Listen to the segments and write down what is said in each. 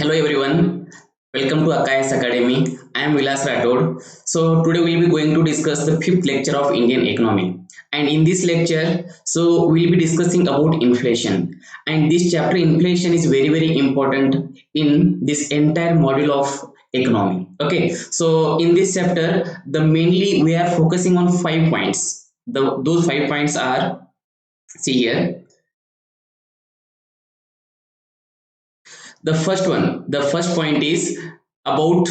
Hello everyone, welcome to Akais Academy. I am Vilas Rathod. So today we will be going to discuss the fifth lecture of Indian economy. And in this lecture, we will be discussing about inflation. And this chapter, inflation, is very important in this entire module of economy. Okay, so in this chapter, the mainly we are focusing on 5 points. Those 5 points are, see here, the first point is about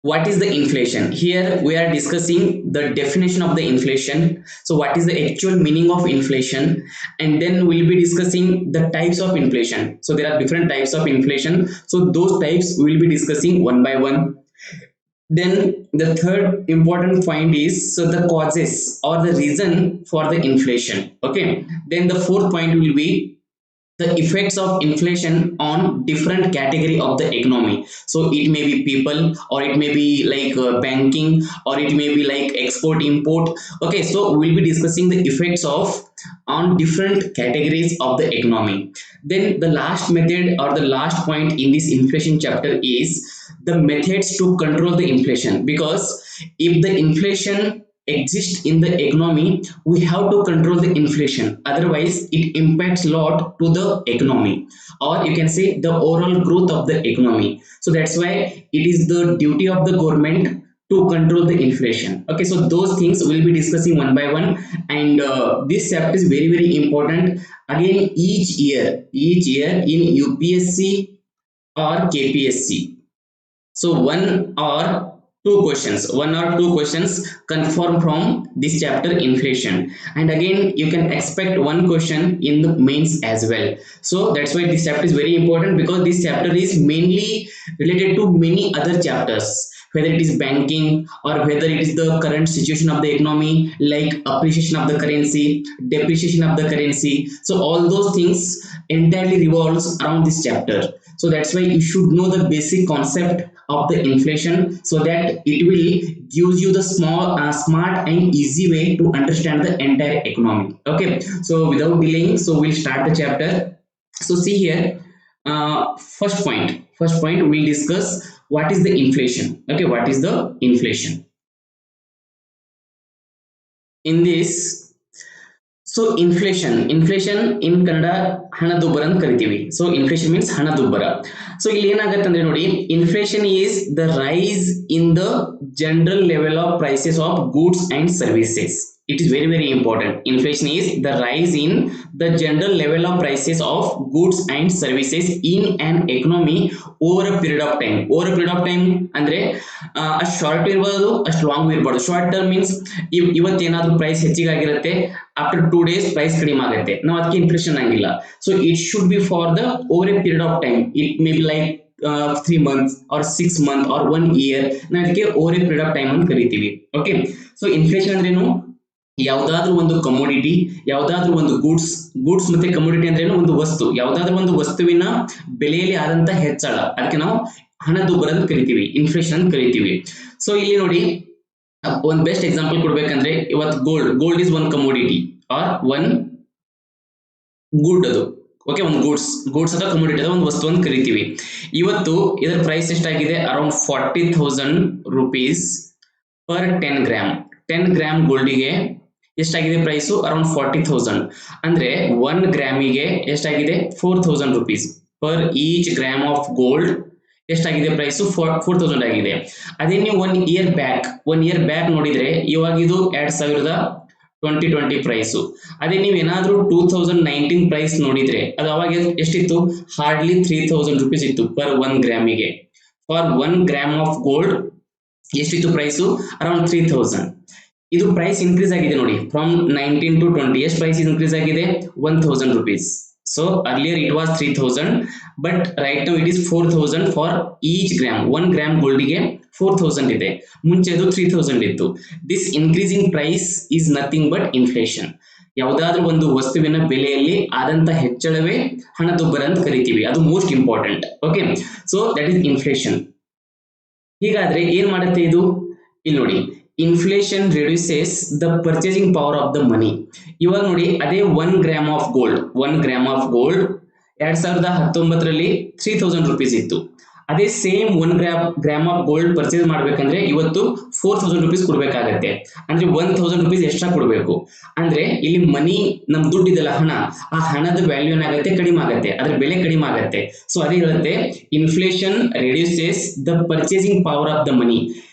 what is the inflation. Here we are discussing the definition of the inflation, so what is the actual meaning of inflation, and then we'll be discussing the types of inflation. So there are different types of inflation, so those types we will be discussing one by one. Then the third important point is, so the causes or the reason for the inflation. Okay, then the fourth point will be the effects of inflation on different category of the economy. So it may be people, or it may be like banking, or it may be like export import. Okay, so we'll be discussing the effects of on different categories of the economy. Then the last method or the last point in this inflation chapter is the methods to control the inflation, because if the inflation exist in the economy, we have to control the inflation, otherwise it impacts a lot to the economy, or you can say the overall growth of the economy. So that's why it is the duty of the government to control the inflation. Okay, so those things we'll be discussing one by one. And this chapter is very important. Again, each year in UPSC or KPSC, so one or two questions confirm from this chapter inflation, and again you can expect one question in the mains as well. So that's why this chapter is very important, because this chapter is mainly related to many other chapters, whether it is banking or whether it is the current situation of the economy, like appreciation of the currency, depreciation of the currency. So all those things entirely revolves around this chapter. So that's why you should know the basic concept of the inflation, so that it will gives you the smart and easy way to understand the entire economy. Okay, so without delaying, so we'll start the chapter. So see here, first point we'll discuss what is the inflation. Okay, what is the inflation in this? So inflation in Kannada ಹಣದುಬ್ಬರ ಅಂತ ಕರಿತೀವಿ. So inflation means ಹಣದುಬ್ಬರ. So ಇಲ್ಲಿ ಏನಾಗುತ್ತೆ ಅಂದ್ರೆ ನೋಡಿ, inflation is the rise in the general level of prices of goods and services. It is very important. Inflation is the rise in the general level of prices of goods and services in an economy over a period of time. Over a period of time ಅಂದ್ರೆ ಅಷ್ಟು short ಇರ್ಬೋದು, ಅಷ್ಟು long ಇರ್ಬಾರ್ದು. Short term means ಇವತ್ತೇನಾದ್ರೂ price ಹೆಚ್ಚಿಗೆ ಆಗಿರುತ್ತೆ, after 2 days price ಕಡಿಮೆ ಆಗುತ್ತೆ, ನಾವು ಅದಕ್ಕೆ ಇನ್ಫ್ಲೇಷನ್ ಆಗಿಲ್ಲ. So it should be for the over A period of time. It may be like 3 months or 6 months or 1 year. ನಾವು ಅದಕ್ಕೆ over A period of time ಅಂತ ಕರಿತೀವಿ. ಓಕೆ, ಸೊ ಇನ್ಫ್ಲೇಷನ್ ಅಂದ್ರೇನು, ಯಾವ್ದಾದ್ರು ಒಂದು ಕಮೋಡಿಟಿ, ಯಾವ್ದಾದ್ರು ಒಂದು ಗೂಡ್ಸ್ ಮತ್ತೆ ಕಮೋಡಿಟಿ ಅಂದ್ರೆ ಒಂದು ವಸ್ತು, ಯಾವ್ದಾದ್ರು ಒಂದು ವಸ್ತುವಿನ ಬೆಲೆಯಲ್ಲಿ ಆದಂತ ಹೆಚ್ಚಳ, ಅದಕ್ಕೆ ನಾವು ಹಣದುಬ್ಬರ ಅಂತ ಕರಿತೀವಿ, ಇನ್ಫ್ಲೇಷನ್ ಅಂತ ಕರಿತೀವಿ. ಸೊ ಇಲ್ಲಿ ನೋಡಿ, ಒಂದು ಬೆಸ್ಟ್ ಎಕ್ಸಾಂಪಲ್ ಕೊಡ್ಬೇಕಂದ್ರೆ, ಇವತ್ತು gold is one commodity or one good. ಅದು ಓಕೆ, ಒಂದು ಗೂಡ್ಸ್ ಅಥವಾ ಕಮೋಡಿಟಿ ಒಂದು ವಸ್ತು ಅಂತ ಕರಿತೀವಿ. ಇವತ್ತು ಇದರ ಪ್ರೈಸ್ ಎಷ್ಟಾಗಿದೆ, around 40,000 rupees per 10 gram. 10 gram ಗೋಲ್ಡಿಗೆ ಎಷ್ಟಾಗಿದೆ ಪ್ರೈಸು, ಅರೌಂಡ್ 40,000. ಅಂದ್ರೆ 1 ಗ್ರಾಮಿಗೆ ಎಷ್ಟಾಗಿದೆ, 4,000 rupees. Per each gram of gold ಎಷ್ಟಾಗಿದೆ ಪ್ರೈಸು, 4,000 ಆಗಿದೆ. ಅದೇ ನೀವು 1 year ಬ್ಯಾಕ್ ನೋಡಿದ್ರೆ, ಇವಾಗ ಇದು 2020 ಪ್ರೈಸು. ಅದೇ ನೀವು ಏನಾದ್ರೂ 2019 ಪ್ರೈಸ್ ನೋಡಿದ್ರೆ, ಅದು ಅವಾಗ ಎಷ್ಟಿತ್ತು, ಹಾರ್ಡ್ಲಿ 3,000 rupees ಇತ್ತು ಪರ್ 1 ಗ್ರಾಮಿಗೆ. ಫಾರ್ 1 ಗ್ರಾಮ್ ಆಫ್ ಗೋಲ್ಡ್ ಎಷ್ಟಿತ್ತು ಪ್ರೈಸು, ಅರೌಂಡ್ 3,000. ಇದು ಪ್ರೈಸ್ ಇನ್ಕ್ರೀಸ್ ಆಗಿದೆ ನೋಡಿ, ಫ್ರಮ್ 19 to 20 ಎಷ್ಟು ಪ್ರೈಸ್ ಇನ್ಕ್ರೀಸ್ ಆಗಿದೆ, 1,000 rupees. So earlier it was 3,000, but right now it is 4,000 for each gram. 1 gram ಗೋಲ್ಡಿಗೆ 4,000 ಇದೆ, ಮುಂಚೆ ಅದು 3,000 ಇತ್ತು. This increasing price is nothing but inflation. ಯಾವುದಾದ್ರೂ ಒಂದು ವಸ್ತುವಿನ ಬೆಲೆಯಲ್ಲಿ ಆದಂತ ಹೆಚ್ಚಳವೇ ಹಣದುಬ್ಬರ ಅಂತ ಕರಿತೀವಿ, ಅದು most important. Okay, so that is inflation. ಹೀಗಾದ್ರೆ ಏನ್ ಮಾಡುತ್ತೆ ಇದು, ಇಲ್ಲಿ ನೋಡಿ, inflation reduces the purchasing power of the money. ಇವಾಗ ನೋಡಿ, ಅದೇ 1 ಗ್ರಾಮ್ ಆಫ್ ಗೋಲ್ಡ್ 2019ರಲ್ಲಿ 3000 ಇತ್ತು. ಅದೇ same 1 gram of gold purchase ಮಾಡ್ಬೇಕಂದ್ರೆ ಇವತ್ತು 4000 ಕೊಡ್ಬೇಕಾಗತ್ತೆ. ಅಂದ್ರೆ 1000 ಎಕ್ಸ್ಟ್ರಾ ಕೊಡ್ಬೇಕು. ಅಂದ್ರೆ ಇಲ್ಲಿ ಮನಿ ನಮ್ ದುಡ್ಡಿದೆಲ್ಲ ಹಣ, ಆ ಹಣದ ವ್ಯಾಲ್ಯೂ ಏನಾಗುತ್ತೆ, ಕಡಿಮೆ ಆಗತ್ತೆ, ಅದ್ರ ಬೆಲೆ ಕಡಿಮೆ ಆಗತ್ತೆ. ಸೊ ಅದೇ ಹೇಳುತ್ತೆ inflation reduces the purchasing power of the ಮನಿ.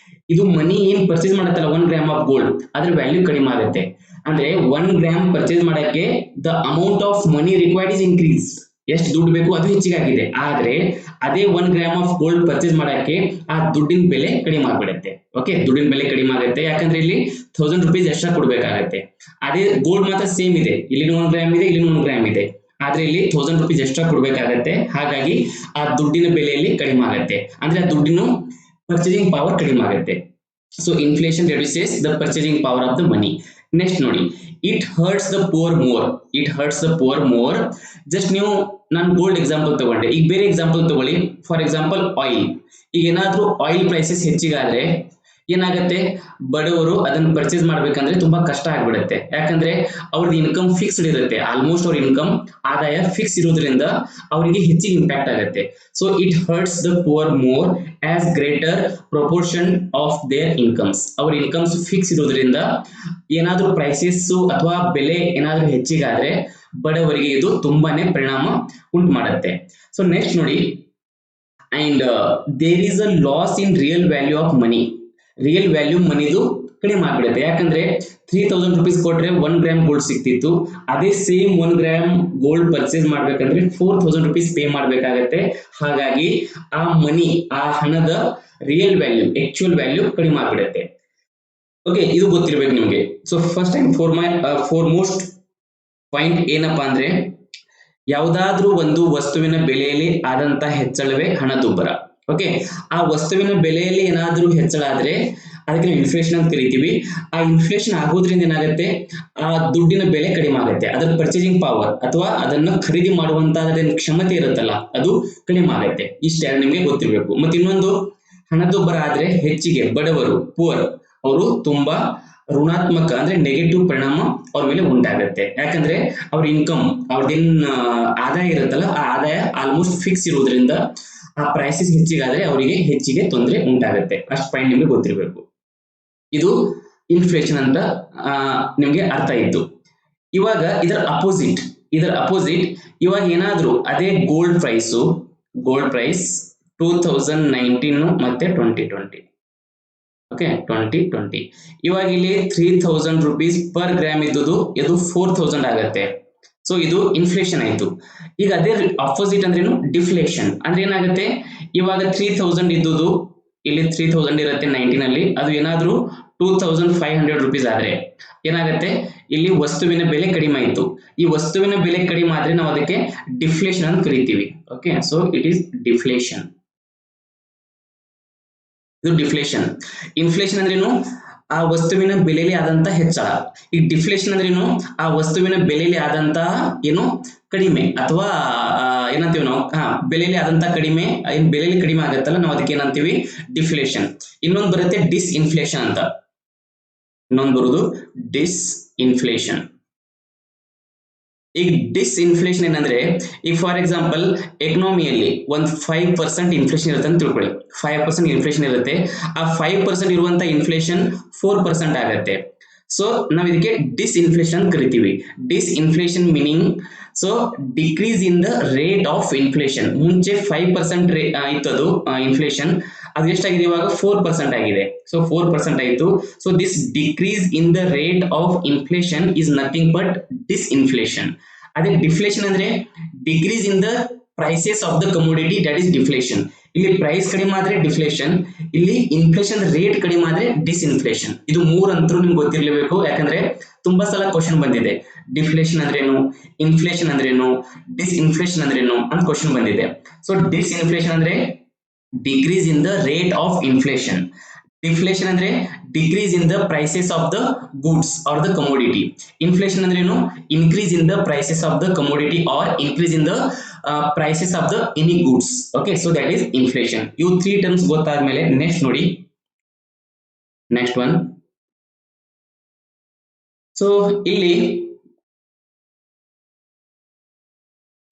ಇದು ಮನಿ ಏನ್ ಪರ್ಚೇಸ್ ಮಾಡತ್ತಲ್ಲ 1 ಗ್ರಾಮ್ ಆಫ್ ಗೋಲ್ಡ್, ಅದ್ರ ವ್ಯಾಲ್ಯೂ ಕಡಿಮೆ ಆಗುತ್ತೆ. ಅಂದ್ರೆ 1 ಗ್ರಾಮ್ ಪರ್ಚೇಸ್ ಮಾಡಕ್ಕೆ the amount of money required is increase. ಎಷ್ಟು ದುಡ್ಡು ಬೇಕು ಅದು ಹೆಚ್ಚಿಗೆ ಆಗಿದೆ. ಆದ್ರೆ ಅದೇ 1 ಗ್ರಾಮ್ ಆಫ್ ಗೋಲ್ಡ್ ಪರ್ಚೇಸ್ ಮಾಡಕ್ಕೆ ಆ ದುಡ್ಡಿನ ಬೆಲೆ ಕಡಿಮೆ ಆಗ್ಬಿಡುತ್ತೆ. ಓಕೆ, ದುಡ್ಡಿನ ಬೆಲೆ ಕಡಿಮೆ ಆಗುತ್ತೆ, ಯಾಕಂದ್ರೆ ಇಲ್ಲಿ 1000 ಎಕ್ಸ್ಟ್ರಾ ಕೊಡ್ಬೇಕಾಗತ್ತೆ. ಅದೇ ಗೋಲ್ಡ್ ಮಾತ್ರ ಸೇಮ್ ಇದೆ, ಇಲ್ಲಿ 1 ಗ್ರಾಮ್ ಇದೆ, ಇಲ್ಲಿ 1 ಗ್ರಾಮ್ ಇದೆ, ಆದ್ರೆ ಇಲ್ಲಿ 1000 ಎಕ್ಸ್ಟ್ರಾ ಕೊಡ್ಬೇಕಾಗತ್ತೆ. ಹಾಗಾಗಿ ಆ ದುಡ್ಡಿನ ಬೆಲೆಯಲ್ಲಿ ಕಡಿಮೆ ಆಗುತ್ತೆ, ಅಂದ್ರೆ ಆ ದುಡ್ಡಿನ ಪರ್ಚೇಸಿಂಗ್ ಪವರ್ ಕಡಿಮೆ ಆಗುತ್ತೆ. So inflation reduces the purchasing power of the money. Next ನೋಡಿ, it hurts the poor more. It hurts the poor more. Just ನೀವು ನಾನು ಗೋಲ್ಡ್ ಎಕ್ಸಾಂಪಲ್ ತಗೊಂಡೆ, ಈಗ ಬೇರೆ ಎಕ್ಸಾಂಪಲ್ ತಗೊಳ್ಳಿ. For example oil. ಈಗ ಏನಾದ್ರೂ ಆಯಿಲ್ ಪ್ರೈಸಸ್ ಹೆಚ್ಚಿಗಾದ್ರೆ ಏನಾಗುತ್ತೆ, ಬಡವರು ಅದನ್ನ ಪರ್ಚೇಸ್ ಮಾಡ್ಬೇಕಂದ್ರೆ ತುಂಬಾ ಕಷ್ಟ ಆಗ್ಬಿಡುತ್ತೆ. ಯಾಕಂದ್ರೆ ಅವ್ರದ್ದು ಇನ್ಕಮ್ ಫಿಕ್ಸ್ಡ್ ಇರುತ್ತೆ, ಆಲ್ಮೋಸ್ಟ್ ಅವ್ರ ಇನ್ಕಮ್ ಆದಾಯ ಫಿಕ್ಸ್ ಇರೋದ್ರಿಂದ ಅವರಿಗೆ ಹೆಚ್ಚಿಗೆ ಇಂಪ್ಯಾಕ್ಟ್ ಆಗುತ್ತೆ. So it hurts the poor more as greater proportion of their incomes. ಅವ್ರ ಇನ್ಕಮ್ಸ್ ಫಿಕ್ಸ್ ಇರೋದ್ರಿಂದ ಏನಾದ್ರೂ ಪ್ರೈಸಸ್ ಅಥವಾ ಬೆಲೆ ಏನಾದ್ರೂ ಹೆಚ್ಚಿಗಾದ್ರೆ ಬಡವರಿಗೆ ಇದು ತುಂಬಾನೇ ಪರಿಣಾಮ ಉಂಟು ಮಾಡುತ್ತೆ. ಸೊ ನೆಕ್ಸ್ಟ್ ನೋಡಿ, and there is a loss in real value of money. Real value ಮನಿದು ಕಡಿಮೆ ಆಗ್ಬಿಡುತ್ತೆ. ಯಾಕಂದ್ರೆ 3000 ಕೊಟ್ರೆ 1 ಗ್ರಾಮ್ ಗೋಲ್ಡ್ ಸಿಕ್ತಿತ್ತು, ಅದೇ ಸೇಮ್ 1 ಗ್ರಾಮ್ ಗೋಲ್ಡ್ ಪರ್ಚೇಸ್ ಮಾಡ್ಬೇಕಂದ್ರೆ 4000 ಪೇ ಮಾಡ್ಬೇಕಾಗತ್ತೆ. ಹಾಗಾಗಿ ಆ ಮನಿ, ಆ ಹಣದ ರಿಯಲ್ ವ್ಯಾಲ್ಯೂ, ಆಕ್ಚುಯಲ್ ವ್ಯಾಲ್ಯೂ ಕಡಿಮೆ ಆಗ್ಬಿಡುತ್ತೆ. ಓಕೆ, ಇದು ಗೊತ್ತಿರ್ಬೇಕು ನಿಮ್ಗೆ. So first time for most point ಏನಪ್ಪಾ ಅಂದ್ರೆ, ಯಾವುದಾದ್ರೂ ಒಂದು ವಸ್ತುವಿನ ಬೆಲೆಯಲ್ಲಿ ಆದಂತ ಹೆಚ್ಚಳವೇ ಹಣದುಬ್ಬರ. ಓಕೆ, ಆ ವಸ್ತುವಿನ ಬೆಲೆಯಲ್ಲಿ ಏನಾದ್ರೂ ಹೆಚ್ಚಳ ಆದ್ರೆ ಅದಕ್ಕೆ ನಾವು ಇನ್ಫ್ಲೇಷನ್ ಅಂತ ಕರಿತೀವಿ. ಆ ಇನ್ಫ್ಲೇಷನ್ ಆಗೋದ್ರಿಂದ ಏನಾಗುತ್ತೆ, ಆ ದುಡ್ಡಿನ ಬೆಲೆ ಕಡಿಮೆ ಆಗುತ್ತೆ, ಅದರ ಪರ್ಚೇಸಿಂಗ್ ಪವರ್ ಅಥವಾ ಅದನ್ನ ಖರೀದಿ ಮಾಡುವಂತ ಕ್ಷಮತೆ ಇರುತ್ತಲ್ಲ, ಅದು ಕಡಿಮೆ ಆಗುತ್ತೆ. ಇಷ್ಟೆರಡು ನಿಮ್ಗೆ ಗೊತ್ತಿರ್ಬೇಕು. ಮತ್ತೆ ಇನ್ನೊಂದು, ಹಣದುಬ್ಬರ ಆದ್ರೆ ಹೆಚ್ಚಿಗೆ ಬಡವರು, ಪುವರ್, ಅವರು ತುಂಬಾ ಋಣಾತ್ಮಕ ಅಂದ್ರೆ ನೆಗೆಟಿವ್ ಪರಿಣಾಮ ಅವ್ರ ಮೇಲೆ ಉಂಟಾಗುತ್ತೆ. ಯಾಕಂದ್ರೆ ಅವ್ರ ಇನ್ಕಮ್, ಅವ್ರದೇನ್ ಆದಾಯ ಇರುತ್ತಲ್ಲ, ಆ ಆದಾಯ ಆಲ್ಮೋಸ್ಟ್ ಫಿಕ್ಸ್ ಇರೋದ್ರಿಂದ ಆ ಪ್ರೈಸಸ್ ಹೆಚ್ಚಿಗಾದ್ರೆ ಅವರಿಗೆ ಹೆಚ್ಚಿಗೆ ತೊಂದರೆ ಉಂಟಾಗುತ್ತೆ. ಅಷ್ಟು ಪಾಯಿಂಟ್ ನಿಮ್ಗೆ ಗೊತ್ತಿರಬೇಕು. ಇದು ಇನ್ಫ್ಲೇಷನ್ ಅಂತ ನಿಮ್ಗೆ ಅರ್ಥ ಇತ್ತು. ಇವಾಗ ಇದರ ಅಪೋಸಿಟ್, ಇವಾಗ ಏನಾದ್ರೂ ಅದೇ ಗೋಲ್ಡ್ ಪ್ರೈಸ್ 2019 ಮತ್ತೆ 2020, ಓಕೆ 2020, ಇವಾಗ ಇಲ್ಲಿ 3000 ಪರ್ ಗ್ರಾಮ್ ಇದ್ದುದು ಇದು 4000 ಆಗತ್ತೆ. ಸೊ ಇದು ಇನ್ಫ್ಲೇಷನ್ ಆಯ್ತು. ಈಗ ಅದೇ ಅಪೋಸಿಟ್ ಅಂದ್ರೇನು, ಡಿಫ್ಲೇಷನ್. ಅಂದ್ರೆ ಏನಾಗುತ್ತೆ, ಇವಾಗ 3000 ಇದ್ದುದು ಇಲ್ಲಿ 3000 ಇರುತ್ತೆ 19 ಅಲ್ಲಿ, ಅದು ಏನಾದ್ರೂ 2500 ಆದ್ರೆ ಏನಾಗುತ್ತೆ, ಇಲ್ಲಿ ವಸ್ತುವಿನ ಬೆಲೆ ಕಡಿಮೆ ಆಯ್ತು. ಈ ವಸ್ತುವಿನ ಬೆಲೆ ಕಡಿಮೆ ಆದ್ರೆ ನಾವು ಅದಕ್ಕೆ ಡಿಫ್ಲೇಷನ್ ಅಂತ ಕರಿತೀವಿ. Okay, so it is deflation. ಇದು ಡಿಫ್ಲೇಷನ್. ಇನ್ಫ್ಲೇಷನ್ ಅಂದ್ರೇನು, ಆ ವಸ್ತುವಿನ ಬೆಲೆಯಲ್ಲಿ ಆದಂತ ಹೆಚ್ಚಳ. ಈ ಡಿಫ್ಲೇಷನ್ ಅಂದ್ರೇನು, ಆ ವಸ್ತುವಿನ ಬೆಲೆಯಲ್ಲಿ ಆದಂತಹ ಏನು ಕಡಿಮೆ, ಅಥವಾ ಏನಂತೀವಿ ನಾವು, ಬೆಲೆಯಲ್ಲಿ ಆದಂತ ಕಡಿಮೆ, ಏನ್ ಬೆಲೆಯಲ್ಲಿ ಕಡಿಮೆ ಆಗತ್ತಲ್ಲ, ನಾವು ಅದಕ್ಕೆ ಏನಂತೀವಿ, ಡಿಫ್ಲೇಷನ್. ಇನ್ನೊಂದು ಬರುತ್ತೆ ಡಿಸ್ ಇನ್ಫ್ಲೇಷನ್ ಅಂತ, ಇನ್ನೊಂದು ಬರುವುದು ಡಿಸ್ ಇನ್ಫ್ಲೇಷನ್. ಈಗ ಡಿಸ್ ಇನ್ಫ್ಲೇಷನ್ ಏನಂದ್ರೆ, ಈಗ ಫಾರ್ ಎಕ್ಸಾಂಪಲ್ ಎಕನಾಮಿಯಲ್ಲಿ ಒಂದು 5% ಇನ್ಫ್ಲೇಷನ್ ಇರುತ್ತೆ ಅಂತ ತಿಳ್ಕೊಳ್ಳಿ. 5% ಇನ್ಫ್ಲೇಷನ್ ಇರುತ್ತೆ, ಆ 5% ಇರುವಂತ ಇನ್ಫ್ಲೇಷನ್ 4% ಆಗತ್ತೆ. ಸೊ ನಾವ್ ಇದಕ್ಕೆ ಡಿಸ್ ಇನ್ಫ್ಲೇಷನ್ ಕರಿತೀವಿ. Disinflation meaning, so decrease in the rate of inflation. ಮುಂಚೆ 5% ಇತ್ತದು ಇನ್ಫ್ಲೇಷನ್, ಅದು ಎಷ್ಟಾಗಿದೆ ಇವಾಗ 4% ಆಗಿದೆ. ಸೊ 4% ಆಯ್ತು. So this decrease in the rate of inflation is nothing but disinflation. ಅದೇ ಡಿಫ್ಲೇಷನ್ ಅಂದ್ರೆ decrease in the prices of the commodity, that is deflation. ಇಲ್ಲಿ price ಕಡಿಮೆ ಆದ್ರೆ ಡಿಫ್ಲೇಷನ್, ಇಲ್ಲಿ ಇನ್ಫ್ಲೇಷನ್ ರೇಟ್ ಕಡಿಮೆ ಆದ್ರೆ ಡಿಸ್ ಇನ್ಫ್ಲೇಷನ್. ಇದು ಮೂರಂತರೂ ನಿಮ್ಗೆ ಗೊತ್ತಿರಲೇಬೇಕು, ಯಾಕಂದ್ರೆ ತುಂಬಾ ಸಲ ಕ್ವಶನ್ ಬಂದಿದೆ, ಡಿಫ್ಲೇಷನ್ ಅಂದ್ರೇನು, ಇನ್ಫ್ಲೇಷನ್ ಅಂದ್ರೇನು, ಡಿಸ್ ಇನ್ಫ್ಲೇಷನ್ ಅಂದ್ರೇನು ಅಂತ ಕ್ವಶನ್ ಬಂದಿದೆ. ಸೊ ಡಿಸ್ ಇನ್ಫ್ಲೇಷನ್ ಅಂದ್ರೆ decrease in the rate of inflation. Deflation ಅಂದ್ರೆ decrease in the prices of the goods or the commodity. Inflation ಅಂದ್ರೇನು, increase in the prices of the commodity or increase in the prices of the any goods. Okay, so that is inflation. ಇವು 3 terms ಗೊತ್ತಾದ್ಮೇಲೆ next ನೋಡಿ, next one. So ಇಲ್ಲಿ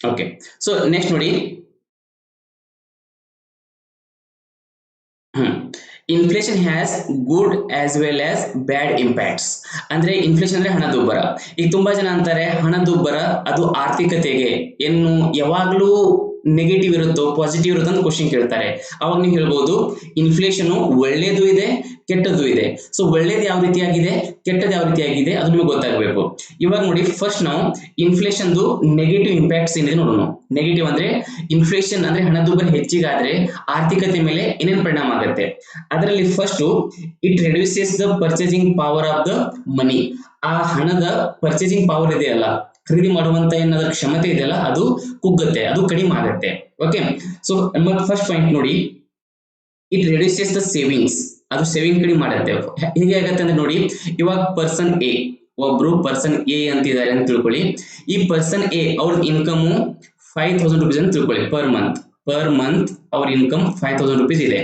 okay, so next ನೋಡಿ, inflation has good as well as bad impacts. ಅಂದ್ರೆ inflation ಅಂದ್ರೆ ಹಣದುಬ್ಬರ. ಈಗ ತುಂಬಾ ಜನ ಅಂತಾರೆ ಹಣದುಬ್ಬರ ಅದು ಆರ್ಥಿಕತೆಗೆ ಏನು ಯಾವಾಗ್ಲೂ ನೆಗೆಟಿವ್ ಇರುತ್ತೋ ಪಾಸಿಟಿವ್ ಇರುತ್ತೋ ಅಂತ ಕ್ವಶನ್ ಕೇಳ್ತಾರೆ. ಅವಾಗ ನೀವು ಹೇಳ್ಬೋದು ಇನ್ಫ್ಲೇಷನ್ ಒಳ್ಳೇದು ಇದೆ ಕೆಟ್ಟದ್ದು ಇದೆ. ಸೊ ಒಳ್ಳೇದು ಯಾವ ರೀತಿಯಾಗಿದೆ, ಕೆಟ್ಟದ್ದು ಯಾವ ರೀತಿಯಾಗಿದೆ ಅದು ನಿಮಗೆ ಗೊತ್ತಾಗಬೇಕು. ಇವಾಗ ನೋಡಿ, ಫಸ್ಟ್ ನಾವು ಇನ್ಫ್ಲೇಷನ್ ನೆಗೆಟಿವ್ ಇಂಪ್ಯಾಕ್ಟ್ಸ್ ಏನಿದೆ ನೋಡೋಣ. ನೆಗೆಟಿವ್ ಅಂದ್ರೆ ಇನ್ಫ್ಲೇಷನ್ ಅಂದ್ರೆ ಹಣದುಬ್ಬರ ಹೆಚ್ಚಿಗಾದ್ರೆ ಆರ್ಥಿಕತೆ ಮೇಲೆ ಏನೇನು ಪರಿಣಾಮ ಆಗುತ್ತೆ. ಅದರಲ್ಲಿ first, it reduces the purchasing power of the ಮನಿ. ಆ ಹಣದ ಪರ್ಚೇಸಿಂಗ್ ಪವರ್ ಇದೆಯಲ್ಲ, ಖರೀದಿ ಮಾಡುವಂತ ಏನಾದ್ರೂ ಕ್ಷಮತೆ ಇದೆಯಲ್ಲ, ಅದು ಕುಗ್ಗುತ್ತೆ, ಅದು ಕಡಿಮೆ ಆಗುತ್ತೆ. ಓಕೆ, ಸೊ ಫಸ್ಟ್ ಪಾಯಿಂಟ್ ನೋಡಿ, ಇಟ್ ರೆಡ್ಯೂಸಸ್ ದ ಸೇವಿಂಗ್ಸ್. ಅದು ಸೇವಿಂಗ್ ಕಡಿಮೆ ಮಾಡುತ್ತೆ. ಹೇಗೆ ಆಗತ್ತೆ ಅಂದ್ರೆ ನೋಡಿ, ಇವಾಗ ಪರ್ಸನ್ ಎ, ಒಬ್ರು ಪರ್ಸನ್ ಎ ಅಂತಿದ್ದಾರೆ ಅಂತ ತಿಳ್ಕೊಳ್ಳಿ. ಈ ಪರ್ಸನ್ ಎ ಅವ್ರ ಇನ್ಕಮ್ 5000 rupees ಅಂತ ತಿಳ್ಕೊಳ್ಳಿ. ಪರ್ ಮಂತ್ ಅವ್ರ ಇನ್ಕಮ್ 5000 rupees ಇದೆ.